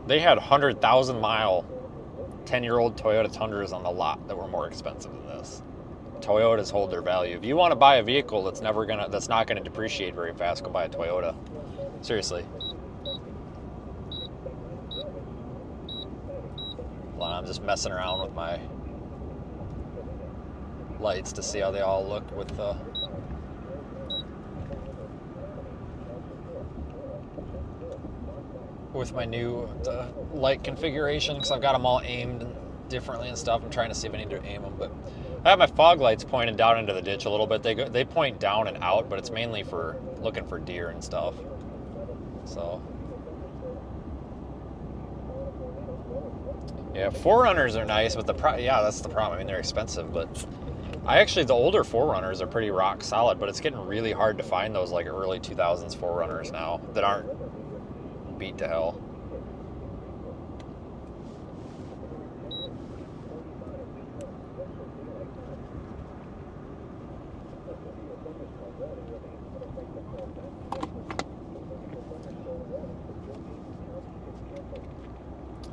A: They had 100,000 mile, 10-year-old Toyota Tundras on the lot that were more expensive than this. Toyotas hold their value. If you want to buy a vehicle that's not gonna depreciate very fast, go buy a Toyota. Seriously. Well, I'm just messing around with my lights to see how they all look with my new light configuration, because I've got them all aimed differently and stuff. I'm trying to see if I need to aim them, but I have my fog lights pointed down into the ditch a little bit. They point down and out, but it's mainly for looking for deer and stuff. So yeah, 4Runners are nice, but yeah, that's the problem. I mean, they're expensive, but the older 4Runners are pretty rock solid, but it's getting really hard to find those like early 2000s 4Runners now that aren't beat to hell.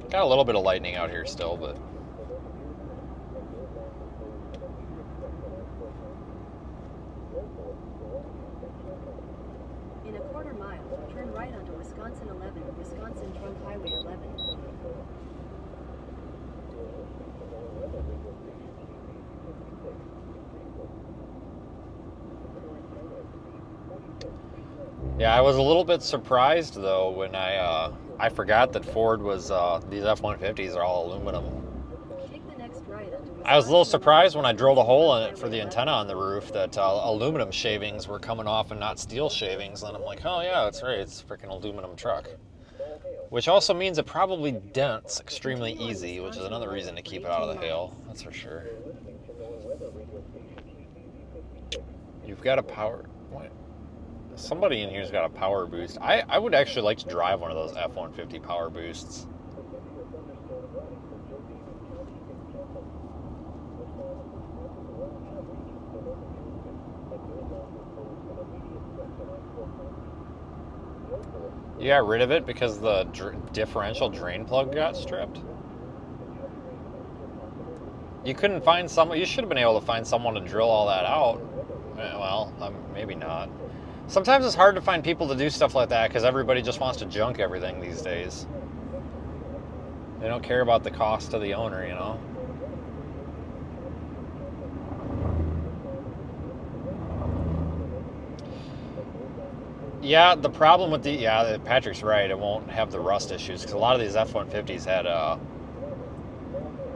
A: Got a little bit of lightning out here still, but
G: In a quarter mile, turn right onto Wisconsin 11, Wisconsin Trunk Highway 11.
A: yeah, I was a little bit surprised though when I forgot that Ford was these F-150s are all aluminum.
G: Take the next right onto Wisconsin
A: I was a little surprised when I drilled a hole in it for the antenna on the roof that aluminum shavings were coming off and not steel shavings. And I'm like, oh yeah, that's right, it's a freaking aluminum truck. Which also means it probably dents extremely easy, which is another reason to keep it out of the hail. That's for sure. You've got a power... What? Somebody in here's got a power boost. I would actually like to drive one of those F-150 power boosts. You got rid of it because the differential drain plug got stripped? You couldn't find someone... You should have been able to find someone to drill all that out. Well, maybe not. Sometimes it's hard to find people to do stuff like that because everybody just wants to junk everything these days. They don't care about the cost to the owner, you know? Yeah, the problem with Patrick's right, it won't have the rust issues, because a lot of these F-150s had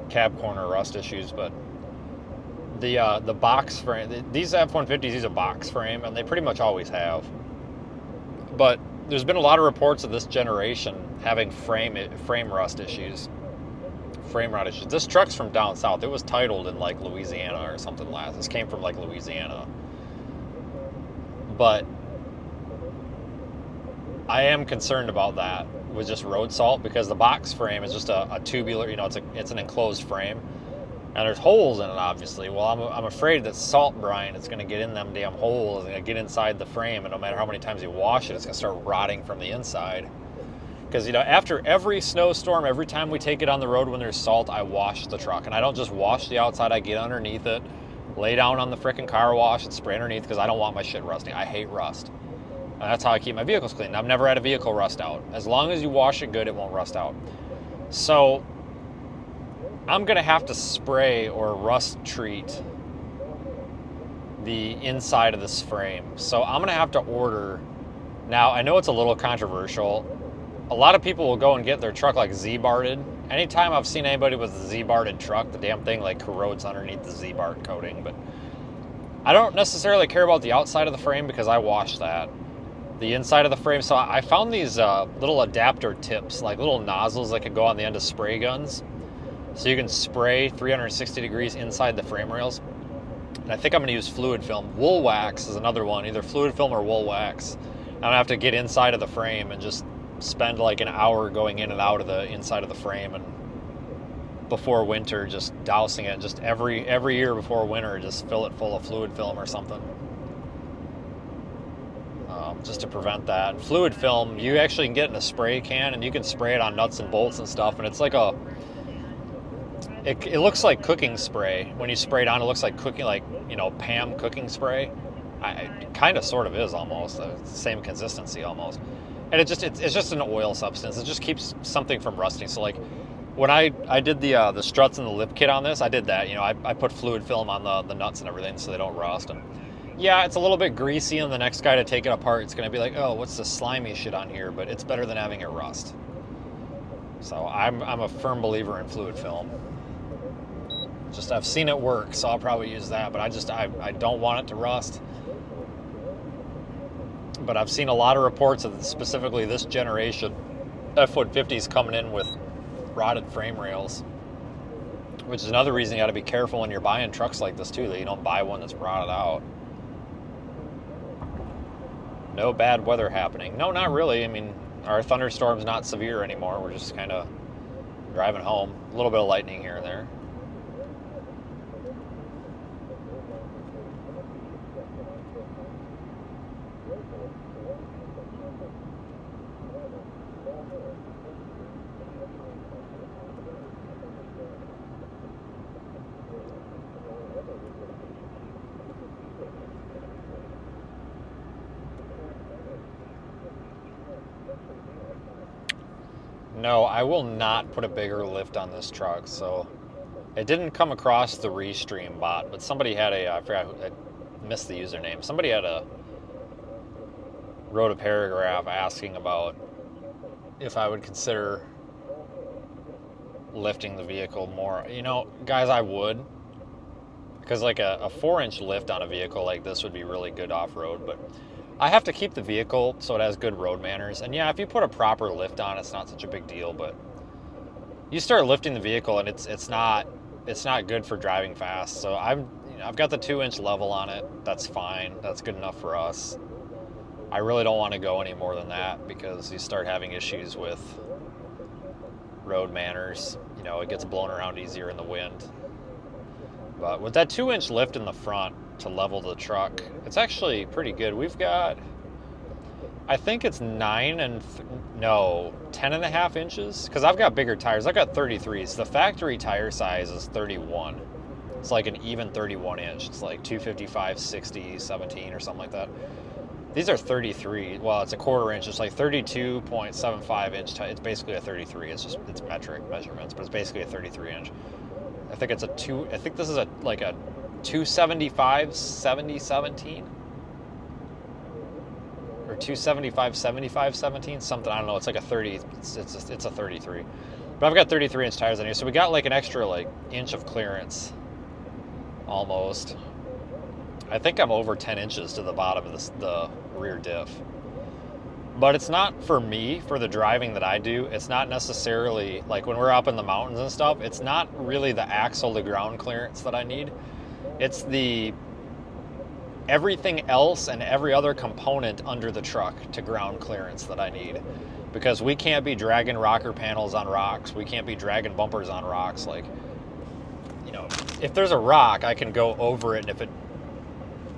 A: cab corner rust issues, but the box frame, these F-150s use a box frame, and they pretty much always have. But there's been a lot of reports of this generation having frame rust issues, frame rot issues. This truck's from down south. It was titled in like Louisiana or something last. This came from like Louisiana. But I am concerned about that with just road salt, because the box frame is just a tubular, it's an enclosed frame, and there's holes in it, obviously. Well, I'm afraid that salt brine is going to get in them damn holes and get inside the frame, and no matter how many times you wash it, it's going to start rotting from the inside. Because, after every snowstorm, every time we take it on the road when there's salt, I wash the truck. And I don't just wash the outside, I get underneath it, lay down on the frickin' car wash and spray underneath, because I don't want my shit rusting. I hate rust. And that's how I keep my vehicles clean. I've never had a vehicle rust out. As long as you wash it good, it won't rust out. So I'm going to have to spray or rust treat the inside of this frame. So I'm going to have to order. Now, I know it's a little controversial. A lot of people will go and get their truck like Z-barred. Anytime I've seen anybody with a Z-barred truck, the damn thing like corrodes underneath the Z-bar coating. But I don't necessarily care about the outside of the frame, because I wash that. The inside of the frame, so I found these little adapter tips, like little nozzles that can go on the end of spray guns. So you can spray 360 degrees inside the frame rails. And I think I'm going to use fluid film. Wool wax is another one, either fluid film or wool wax. I'm going to have to get inside of the frame and just spend like an hour going in and out of the inside of the frame, and before winter just dousing it, just every year before winter just fill it full of fluid film or something. Just to prevent that. Fluid film, you actually can get in a spray can, and you can spray it on nuts and bolts and stuff, and it's like it looks like cooking spray. When you spray it on, it looks like cooking, like, Pam cooking spray. It kind of sort of is almost the same consistency almost. And it's just an oil substance. It just keeps something from rusting. So like when I did the struts and the lip kit on this, I did that. I put fluid film on the nuts and everything so they don't rust. And yeah, it's a little bit greasy, and the next guy to take it apart, it's going to be like, oh, what's this slimy shit on here? But it's better than having it rust. So I'm a firm believer in fluid film. Just I've seen it work, so I'll probably use that. But I don't want it to rust. But I've seen a lot of reports of specifically this generation F-150s coming in with rotted frame rails, which is another reason you got to be careful when you're buying trucks like this too, that you don't buy one that's rotted out. No bad weather happening. No, not really. I mean, our thunderstorm's not severe anymore. We're just kind of driving home. A little bit of lightning here and there. No, I will not put a bigger lift on this truck. So it didn't come across the Restream bot, but somebody had I missed the username. Somebody wrote a paragraph asking about if I would consider lifting the vehicle more. Guys, I would. Because like a 4-inch lift on a vehicle like this would be really good off-road, but I have to keep the vehicle so it has good road manners. And yeah, if you put a proper lift on, it's not such a big deal, but you start lifting the vehicle and it's not good for driving fast. So I've got the 2-inch level on it. That's fine. That's good enough for us. I really don't want to go any more than that, because you start having issues with road manners. It gets blown around easier in the wind. But with that 2-inch lift in the front to level the truck, it's actually pretty good. We've got, I think it's 10.5 inches, because I've got bigger tires. I've got 33s. The factory tire size is 31. It's like an even 31 inch. It's like 255, 60, 17 or something like that. These are 33. Well, it's a 1/4 inch. It's like 32.75 inch. It's basically a 33. It's metric measurements, but it's basically a 33 inch. I think it's I think this is like a 275 70 17 or 275, 75, 17, something. I don't know. It's like a 30. It's a 33. But I've got 33-inch tires on here, so we got like an extra like inch of clearance, almost. I think I'm over 10 inches to the bottom of the rear diff. But it's not for me, for the driving that I do. It's not necessarily, like when we're up in the mountains and stuff, it's not really the axle to ground clearance that I need. It's the everything else and every other component under the truck to ground clearance that I need. Because we can't be dragging rocker panels on rocks. We can't be dragging bumpers on rocks. Like, you know, if there's a rock, I can go over it, and if it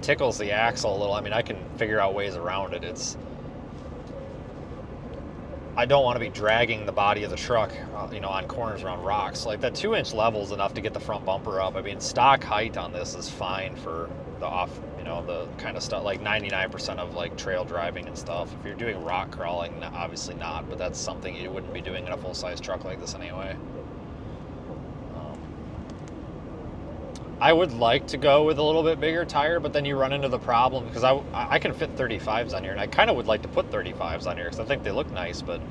A: tickles the axle a little, I mean, I can figure out ways around it. I don't want to be dragging the body of the truck, you know, on corners around rocks. Like that 2-inch level is enough to get the front bumper up. I mean, stock height on this is fine for the off, you know, the kind of stuff, like 99% of like trail driving and stuff. If you're doing rock crawling, obviously not, but that's something you wouldn't be doing in a full-size truck like this anyway. I would like to go with a little bit bigger tire, but then you run into the problem, because I can fit 35s on here, and I kind of would like to put 35s on here because I think they look nice, but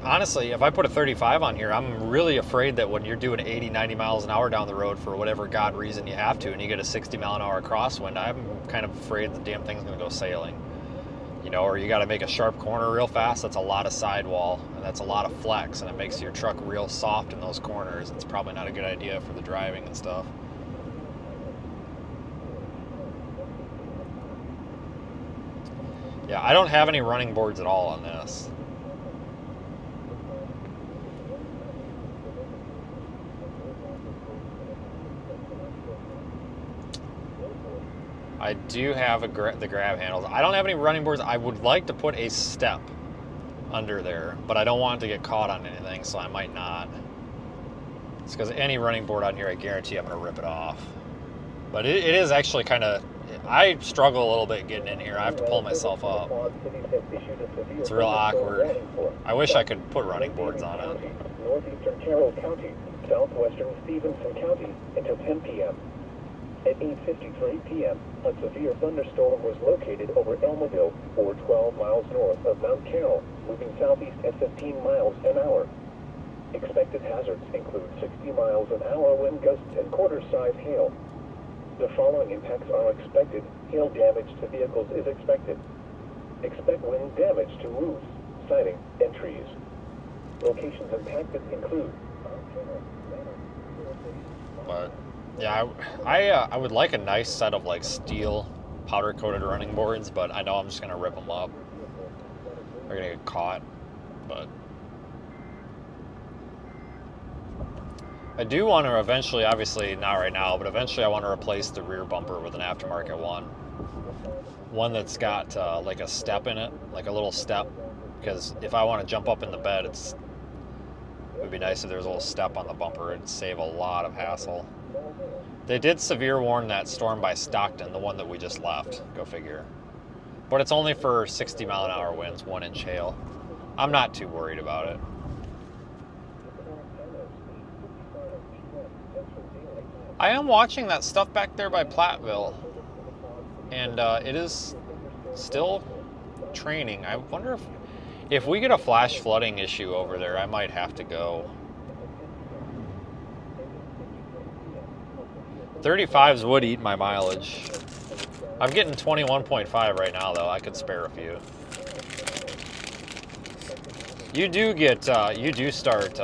A: honestly, if I put a 35 on here, I'm really afraid that when you're doing 80, 90 miles an hour down the road for whatever God reason you have to, and you get a 60 mile an hour crosswind, I'm kind of afraid the damn thing's going to go sailing. You know, or you got to make a sharp corner real fast. That's a lot of sidewall, and that's a lot of flex, and it makes your truck real soft in those corners. It's probably not a good idea for the driving and stuff. Yeah, I don't have any running boards at all on this. I do have the grab handles. I don't have any running boards. I would like to put a step under there, but I don't want it to get caught on anything, so I might not. It's because any running board on here, I guarantee I'm going to rip it off. But it is actually kind of, I struggle a little bit getting in here. I have to pull myself up. It's real awkward. I wish I could put running boards on it.
B: Northeastern Carroll County, southwestern Stevenson County until 10 p.m. At 8:53 p.m., a severe thunderstorm was located over Elmaville, or 12 miles north of Mount Carroll, moving southeast at 15 miles an hour. Expected hazards include 60 miles an hour wind gusts and quarter-size hail. The following impacts are expected. Hail damage to vehicles is expected. Expect wind damage to roofs, siding, and trees. Locations impacted include...
A: But yeah, I would like a nice set of like steel powder-coated running boards, but I know I'm just gonna rip them up. They're gonna get caught, but I do want to eventually, obviously not right now, but eventually I want to replace the rear bumper with an aftermarket one that's got like a step in it, like a little step, because if I want to jump up in the bed, it would be nice if there was a little step on the bumper. It'd save a lot of hassle. They did severe warn that storm by Stockton, the one that we just left. Go figure. But it's only for 60 mile an hour winds, 1-inch hail. I'm not too worried about it. I am watching that stuff back there by Platteville, and it is still training. I wonder if we get a flash flooding issue over there, I might have to go. 35s would eat my mileage. I'm getting 21.5 right now, though. I could spare a few. You do start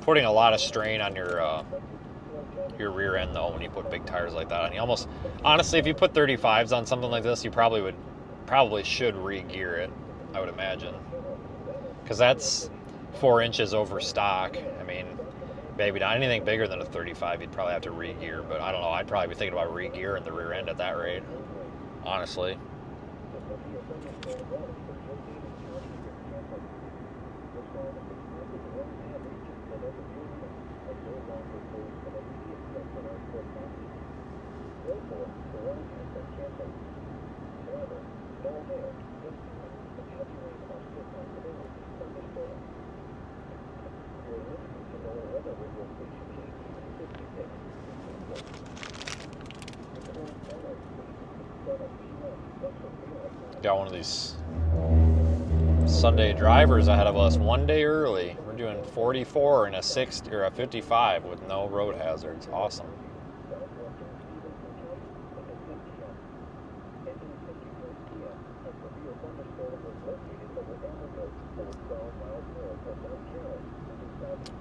A: putting a lot of strain on your rear end, though, when you put big tires like that on. You almost, honestly, if you put 35s on something like this, you probably should re-gear it, I would imagine, because that's 4 inches over stock. I mean, maybe not anything bigger than a 35, you'd probably have to re-gear, but I don't know, I'd probably be thinking about re-gearing the rear end at that rate, honestly. Got one of these Sunday drivers ahead of us 1 day early. We're doing 44 and a 60 or a 55 with no road hazards. Awesome.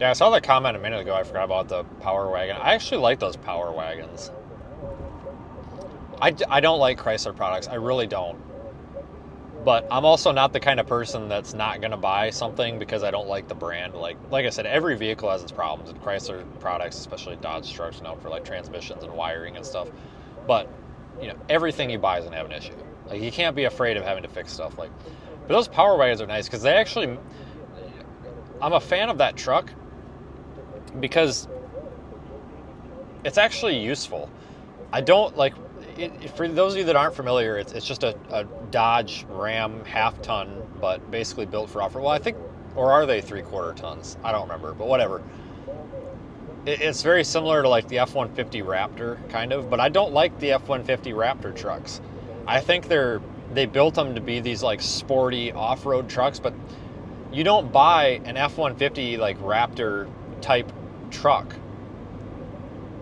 A: Yeah, I saw that comment a minute ago. I forgot about the Power Wagon. I actually like those Power Wagons. I don't like Chrysler products. I really don't. But I'm also not the kind of person that's not going to buy something because I don't like the brand. Like I said, every vehicle has its problems. And Chrysler products, especially Dodge trucks, known for like transmissions and wiring and stuff. But, you know, everything you buy is going to have an issue. Like, you can't be afraid of having to fix stuff. Like, but those Power Wagons are nice because they actually... I'm a fan of that truck because it's actually useful. I don't like... For those of you that aren't familiar, it's just a Dodge Ram half-ton, but basically built for off-road. Well, I think, or are they 3/4 tons? I don't remember, but whatever. It's very similar to like the F-150 Raptor, kind of, but I don't like the F-150 Raptor trucks. I think they built them to be these like sporty off-road trucks, but you don't buy an F-150 like Raptor type truck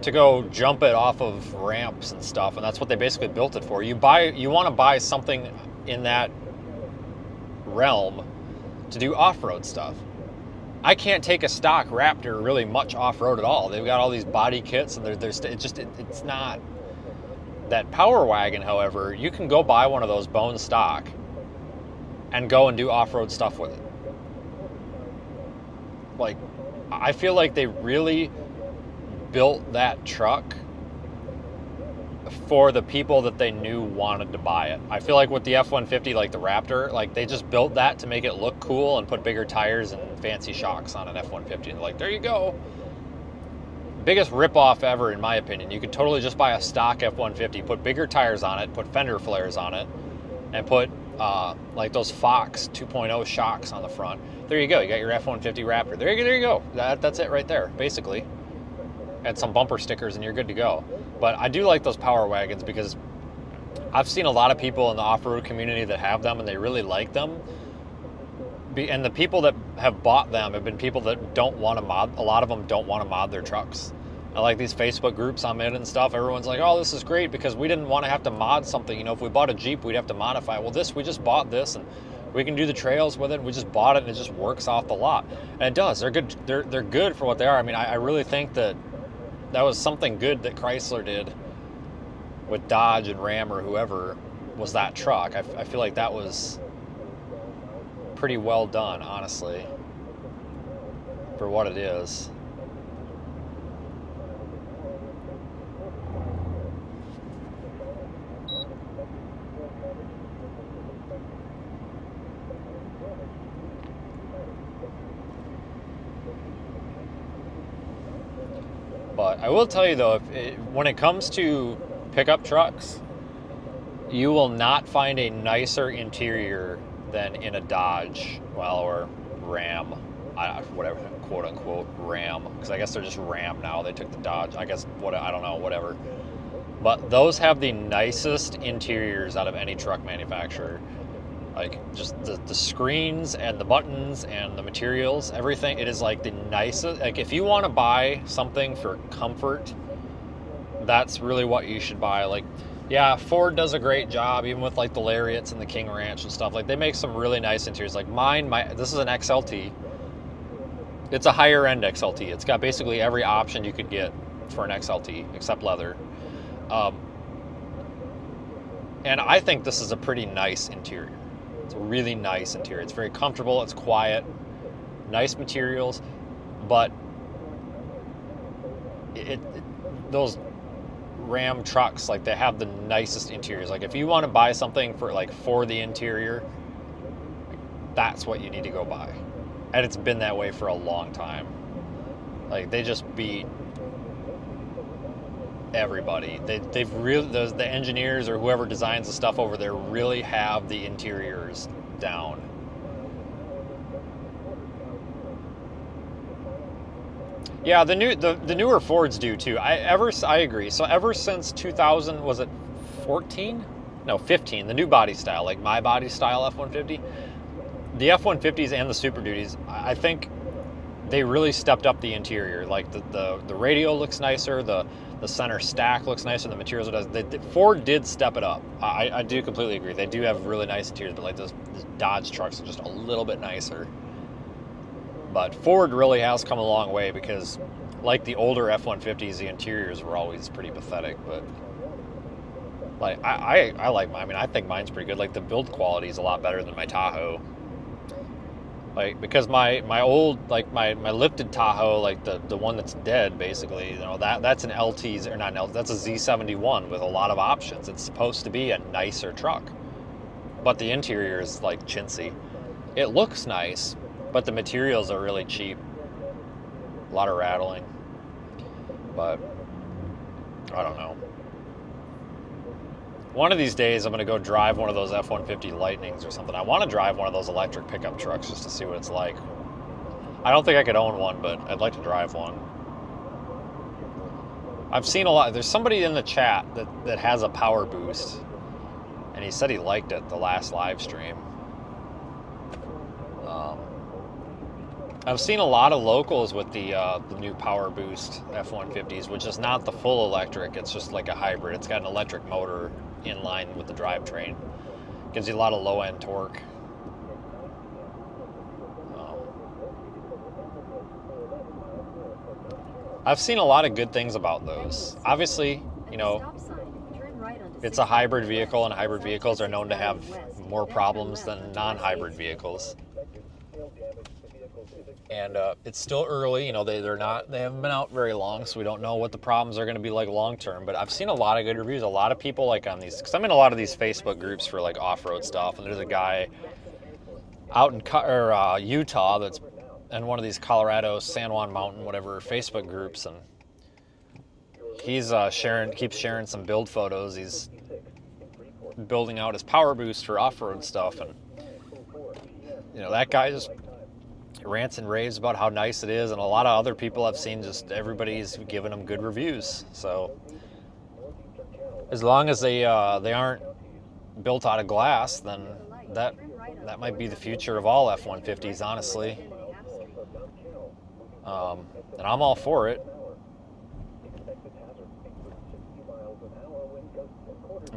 A: to go jump it off of ramps and stuff, and that's what they basically built it for. You want to buy something in that realm to do off-road stuff. I can't take a stock Raptor really much off-road at all. They've got all these body kits, and it's not. That Power Wagon, however, you can go buy one of those bone stock and go and do off-road stuff with it. Like, I feel like they really built that truck for the people that they knew wanted to buy it. I feel like with the F-150, like the Raptor, like they just built that to make it look cool and put bigger tires and fancy shocks on an F-150. And like, there you go. Biggest ripoff ever, in my opinion. You could totally just buy a stock F-150, put bigger tires on it, put fender flares on it, and put like those Fox 2.0 shocks on the front. There you go. You got your F-150 Raptor. There you go. That's it right there, basically. Add some bumper stickers and you're good to go. But I do like those Power Wagons because I've seen a lot of people in the off-road community that have them and they really like them. And the people that have bought them have been people that don't want to mod. A lot of them don't want to mod their trucks. I like these Facebook groups I'm in and stuff. Everyone's like, oh, this is great because we didn't want to have to mod something. You know, if we bought a Jeep, we'd have to modify. Well, we just bought this and we can do the trails with it. We just bought it and it just works off the lot. And it does. They're good. They're good for what they are. I mean, I really think that was something good that Chrysler did with Dodge and Ram or whoever was that truck. I feel like that was pretty well done, honestly, for what it is. But I will tell you though, when it comes to pickup trucks, you will not find a nicer interior than in a Dodge, well, or Ram, whatever, quote unquote Ram, because I guess they're just Ram now. They took the Dodge, I guess, I don't know, whatever. But those have the nicest interiors out of any truck manufacturer. Like, just the screens and the buttons and the materials, everything, it is like the nicest. Like, if you want to buy something for comfort, that's really what you should buy. Like, yeah, Ford does a great job, even with like the Lariats and the King Ranch and stuff. Like, they make some really nice interiors. Like this is an XLT. It's a higher end XLT. It's got basically every option you could get for an XLT except leather. And I think this is a pretty nice interior. It's a really nice interior. It's very comfortable. It's quiet. Nice materials. But those Ram trucks, like, they have the nicest interiors. Like, if you want to buy something for the interior, that's what you need to go buy. And it's been that way for a long time. Like, they just beat everybody. They've really, the engineers or whoever designs the stuff over there really have the interiors down. Yeah, the newer Fords do too. I agree. So ever since 2000, was it 14? no, 15, the new body style, like my body style F-150. The F-150s and the Super Duties, I think they really stepped up the interior. Like the radio looks nicer, the center stack looks nicer, the materials it does. Ford did step it up. I do completely agree. They do have really nice interiors, but like those Dodge trucks are just a little bit nicer. But Ford really has come a long way because, like the older F-150s, the interiors were always pretty pathetic. But like I like mine. I mean, I think mine's pretty good. Like the build quality is a lot better than my Tahoe. Like, because my old, like my lifted Tahoe, like the one that's dead, basically, you know, that's an LT, or not an LT, that's a Z71 with a lot of options. It's supposed to be a nicer truck, but the interior is like chintzy. It looks nice, but the materials are really cheap. A lot of rattling, but I don't know. One of these days, I'm going to go drive one of those F-150 Lightnings or something. I want to drive one of those electric pickup trucks just to see what it's like. I don't think I could own one, but I'd like to drive one. I've seen a lot. There's somebody in the chat that has a Power Boost, and he said he liked it the last live stream. I've seen a lot of locals with the new Power Boost F-150s, which is not the full electric. It's just like a hybrid. It's got an electric motor in line with the drivetrain. Gives you a lot of low-end torque. I've seen a lot of good things about those. Obviously, you know, it's a hybrid vehicle, and hybrid vehicles are known to have more problems than non-hybrid vehicles. And it's still early, you know, they haven't been out very long, so we don't know what the problems are going to be like long term. But I've seen a lot of good reviews. A lot of people like on these, because I'm in a lot of these Facebook groups for like off-road stuff, and there's a guy out in Utah that's in one of these Colorado San Juan Mountain whatever Facebook groups, and he's keeps sharing some build photos. He's building out his Power Boost for off-road stuff, and you know, that guy just rants and raves about how nice it is, and a lot of other people I've seen, just everybody's giving them good reviews. So as long as they aren't built out of glass, then that might be the future of all F-150s, honestly. And I'm all for it.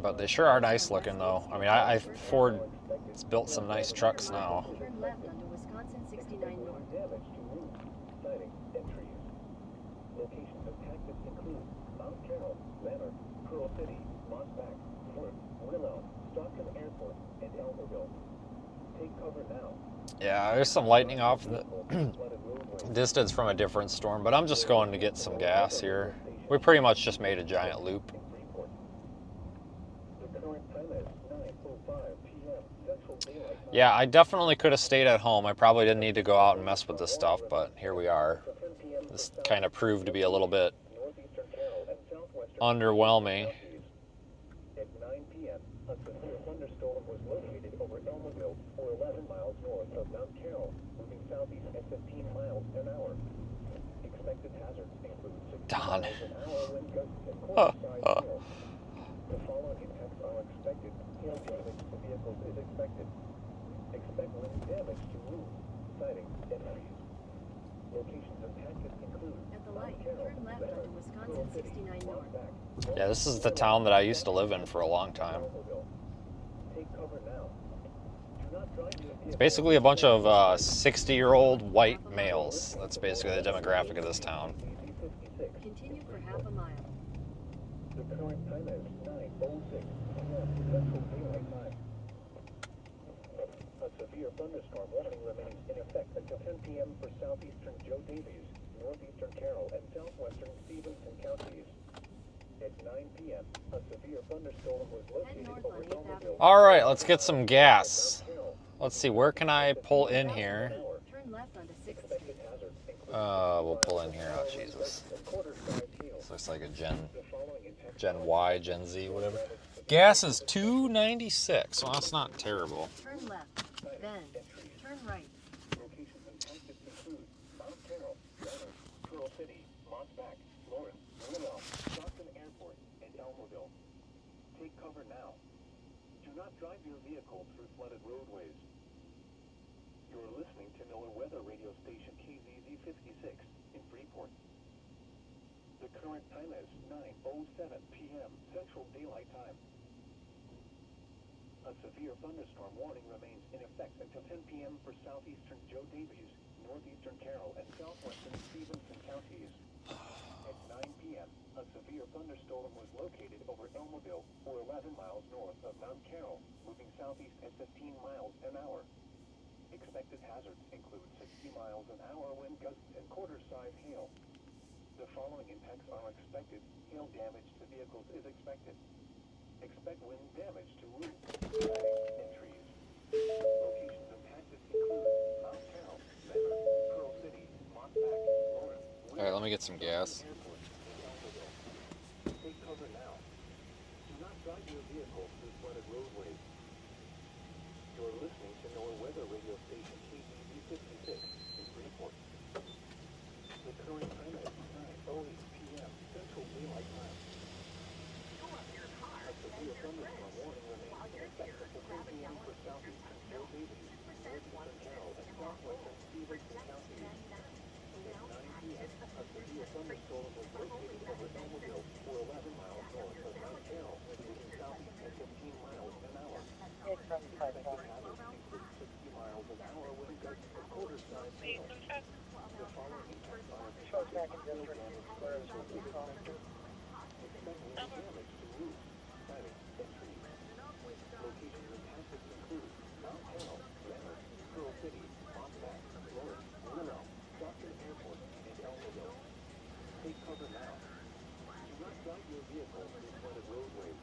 A: But they sure are nice looking, though. I mean, Ford has built some nice trucks now. Yeah, there's some lightning off in the distance from a different storm, but I'm just going to get some gas here. We pretty much just made a giant loop. Yeah, I definitely could have stayed at home. I probably didn't need to go out and mess with this stuff, but here we are. This kind of proved to be a little bit underwhelming.
B: At 9 p.m., a severe thunderstorm was located over Elmerville, or 11 miles north of Mount Carroll, moving southeast at 15 miles an hour. Expected hazards include 60 miles an hour wind gusts and quarter-size hail. The following impacts are expected. Hail damage to vehicles is expected. Expect wind damage to roofs, siding, and trees. Locations impacted include
G: At the light, turn left onto Wisconsin 69 North.
A: Yeah, this is the town that I used to live in for a long time. It's basically a bunch of 60-year-old white males. That's basically the demographic of this town.
G: Continue for half a mile.
B: The current time is 9:06 p.m. Central Daylight Time. A severe thunderstorm warning remains in effect until 10 p.m. for southeastern Joe Davies, northeastern Carroll, and southwestern Stevenson counties. At 9 p.m., a severe thunderstorm was located over Elmerville.
A: All right, let's get some gas. Let's see, where can I pull in here?
G: Turn left onto 6th Street.
A: We'll pull in here. Oh, Jesus. This looks like a Gen Y, Gen Z, whatever. Gas is $2.96, so that's not terrible.
G: Turn left, then turn right.
B: Locations impacted include Mount Carroll, Leonard, Pearl City, Mossback, Lawrence, Winnebago, Stockton Airport, and Elmerville. Take cover now. Do not drive your vehicle through flooded roadways. You are listening to NOAA weather radio station KZZ 56 in Freeport. The current time is 9:07 p.m. Central Daylight Time. A severe thunderstorm warning remains in effect until 10 p.m. for southeastern Joe Davies, northeastern Carroll, and southwestern Stevenson counties. At 9 p.m., a severe thunderstorm was located over Elmaville, or 11 miles north of Mount Carroll, moving southeast at 15 miles an hour. Expected hazards include 60 miles an hour wind gusts and quarter-size hail. The following impacts are expected. Hail damage to vehicles is expected. Expect wind damage to roofs, siding, and trees. Locations impacted include Mount Carroll, Medford, Pearl City, Montback, Lawrence.
A: All right, let me get some gas.
B: Take cover now. Do not drive your vehicle through flooded roadways. You are listening to NOAA weather radio station KZZ 56 in Freeport. The current time is 9:08 p.m. Central Daylight Time. A severe thunderstorm warning remains in effect until 10 p.m. for southeastern Joe Davies, northeastern Carroll, and southwestern Stevenson counties. At 9 p.m., a severe thunderstorm was located over Elmaville, or 11 miles north of Mount Carroll, moving southeast at 15 miles an hour. Expected hazards include 60 miles an hour wind gusts and quarter-size hail. The following impacts are expected. Hail damage to vehicles is expected. Expect wind damage to roofs, siding, and trees. Locations impacted include Mount Carroll, Leonard, Pearl City, Montback, Lawrence, Willow, Stockton Airport, and Elmaville. Take cover now. Do not drive your vehicle through flooded roadways.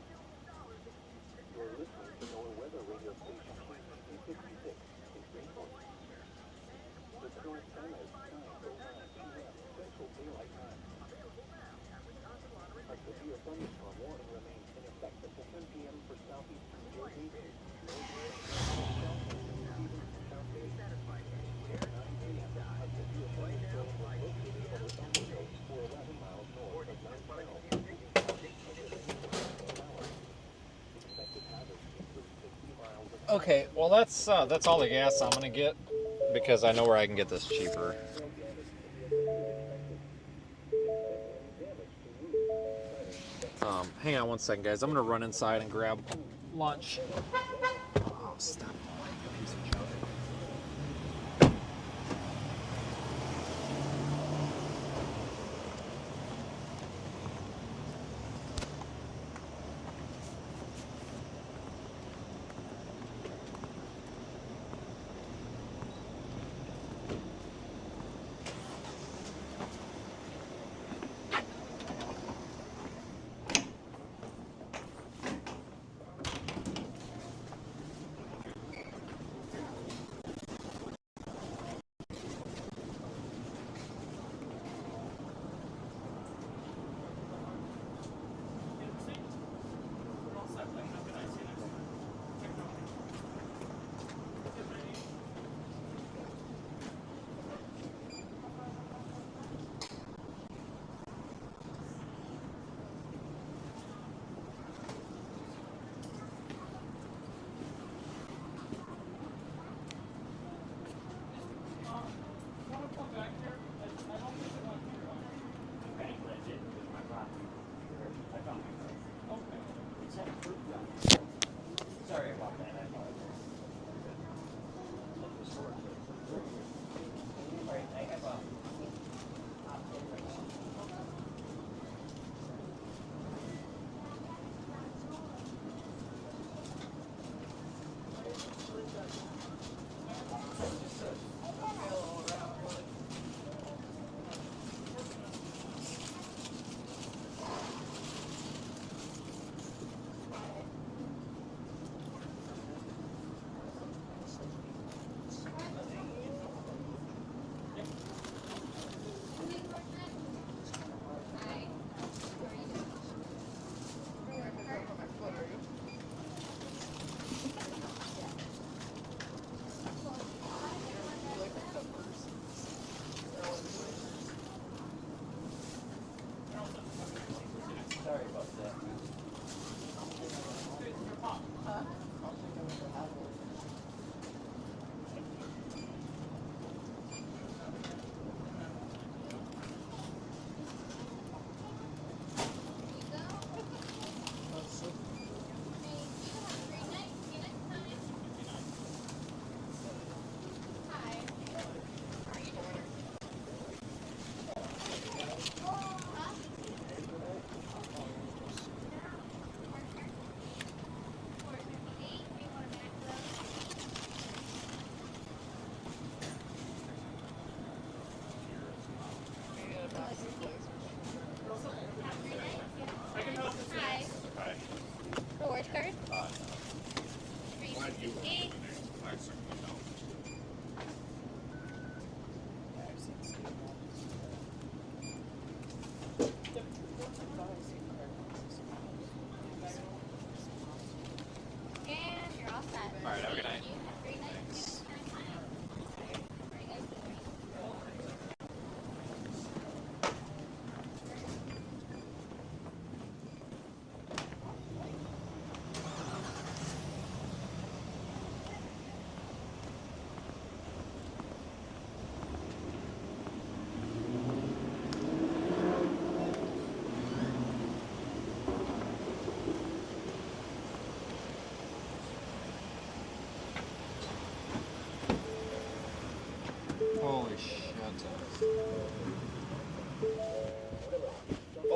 B: You are listening to NOAA weather radio station KZZ 56 in Freeport. The current time is 9:09 p.m. Central Daylight Time. A severe thunderstorm warning remains in effect until 10 p.m. for southeastern Joe Davies, northeastern southwestern Stevenson counties. At 9 p.m., a severe thunderstorm was located over Elmaville, or 11 miles north of Mount Carroll, moving southeast at 15 miles an hour. Expected hazards include 60 miles an hour.
A: Okay, well that's all the gas I'm gonna get because I know where I can get this cheaper. Hang on one second, guys. I'm gonna run inside and grab lunch. Oh, stop. Piece of junk.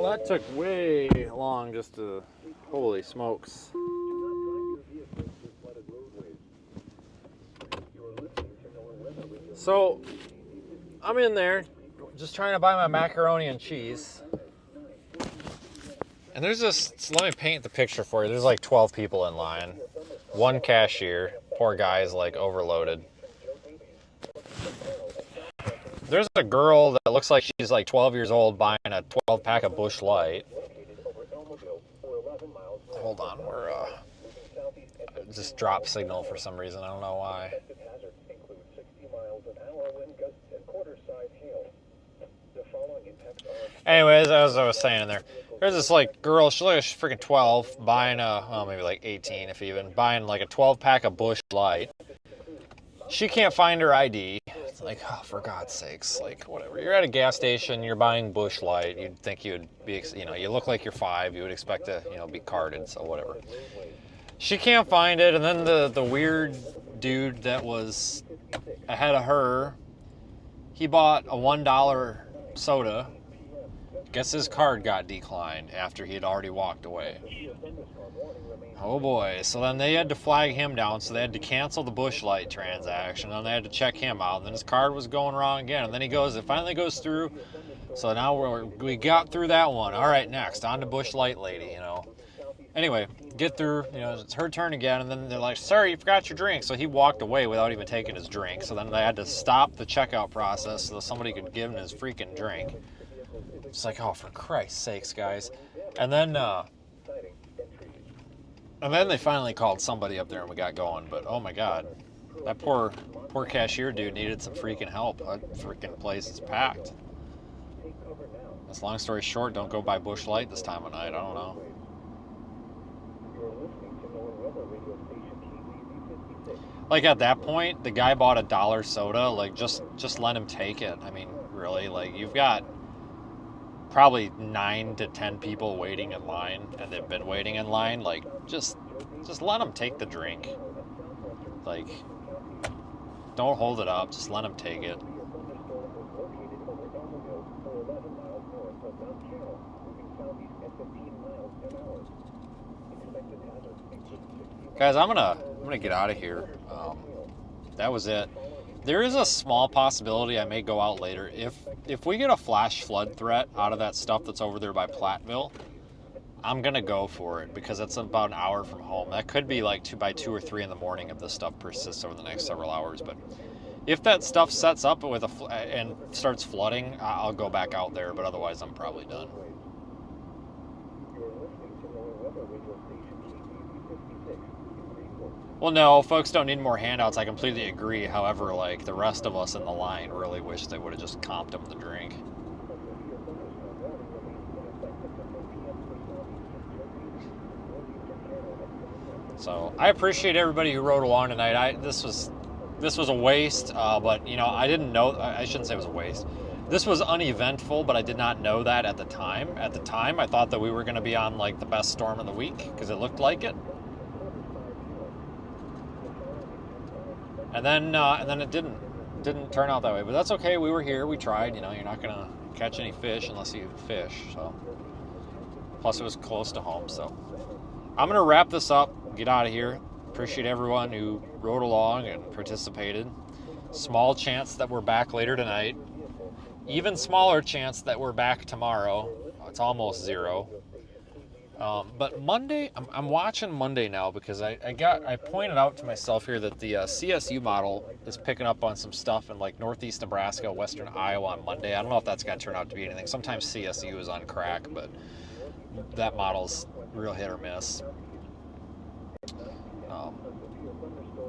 A: Well, that took way long just to... Holy smokes. So, I'm in there, just trying to buy my macaroni and cheese. And there's this... Let me paint the picture for you. There's like 12 people in line. One cashier. Poor guy's like overloaded. There's a girl that looks like she's like 12 years old buying a 12 pack of Busch Light. Hold on, we're just drop signal for some reason. I don't know why. Anyways, as I was saying in there's this like girl, she's like freaking 12, buying well, maybe like 18 if even, buying like a 12 pack of Busch Light. She can't find her ID. It's like, oh, for God's sakes, like whatever. You're at a gas station, you're buying Busch Light. You'd think you'd be, you look like you're 5. You would expect to, be carded, so whatever. She can't find it, and then the weird dude that was ahead of her, he bought a $1 soda. Guess his card got declined after he had already walked away. Oh boy, so then they had to flag him down, so they had to cancel the Busch Light transaction, and they had to check him out, and then his card was going wrong again, and then it finally goes through, so now we got through that one. All right, next, on to Busch Light lady, Anyway, get through, it's her turn again, and then they're like, sir, you forgot your drink, so he walked away without even taking his drink, so then they had to stop the checkout process so somebody could give him his freaking drink. It's like, oh, for Christ's sakes, guys. And then they finally called somebody up there and we got going. But, oh, my God. That poor cashier dude needed some freaking help. That freaking place is packed. That's long story short, don't go buy Busch Light this time of night. I don't know. Like, at that point, the guy bought a $1 soda. Like, just let him take it. I mean, really, like, you've got probably 9 to 10 people waiting in line, and they've been waiting in line. Like, just let them take the drink. Like, don't hold it up. Just let them take it. Guys, I'm gonna get out of here. That was it. There is a small possibility I may go out later. If we get a flash flood threat out of that stuff that's over there by Platteville, I'm going to go for it because it's about an hour from home. That could be like by 2 or 3 in the morning if this stuff persists over the next several hours. But if that stuff sets up with and starts flooding, I'll go back out there. But otherwise, I'm probably done. Well, no, folks don't need more handouts. I completely agree. However, like, the rest of us in the line really wish they would have just comped them the drink. So, I appreciate everybody who rode along tonight. This was a waste, but, I didn't know... I shouldn't say it was a waste. This was uneventful, but I did not know that at the time. At the time, I thought that we were going to be on, like, the best storm of the week, because it looked like it. And then it didn't turn out that way, but that's okay. We were here, we tried. You're not gonna catch any fish unless you fish. So, plus it was close to home. So, I'm gonna wrap this up. Get out of here. Appreciate everyone who rode along and participated. Small chance that we're back later tonight. Even smaller chance that we're back tomorrow. It's almost 0. But Monday, I'm watching Monday now because I pointed out to myself here that the CSU model is picking up on some stuff in like northeast Nebraska, western Iowa on Monday. I don't know if that's going to turn out to be anything. Sometimes CSU is on crack, but that model's real hit or miss.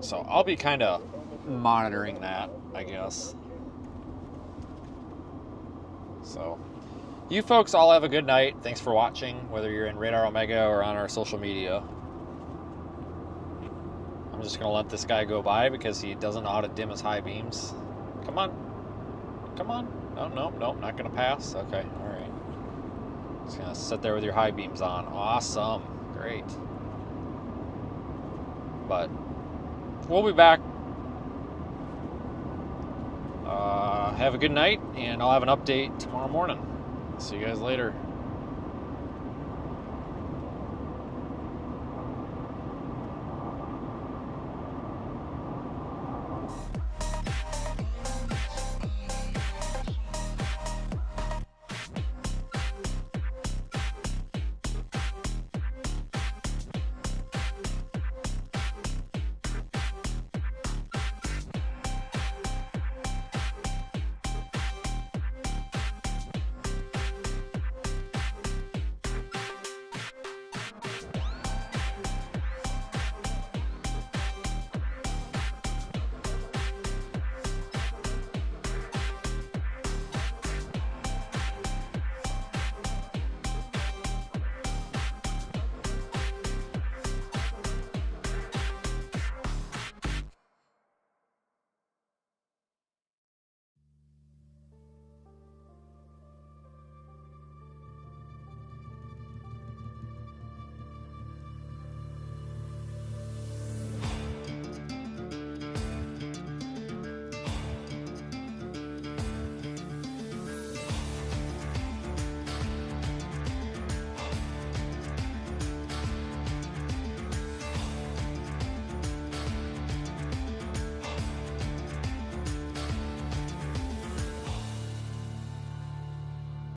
A: So I'll be kind of monitoring that, I guess. So... You folks all have a good night. Thanks for watching, whether you're in Radar Omega or on our social media. I'm just going to let this guy go by because he doesn't know how to dim his high beams. Come on. Come on. No, not going to pass. Okay, all right. Just going to sit there with your high beams on. Awesome. Great. But we'll be back. Have a good night, and I'll have an update tomorrow morning. See you guys later.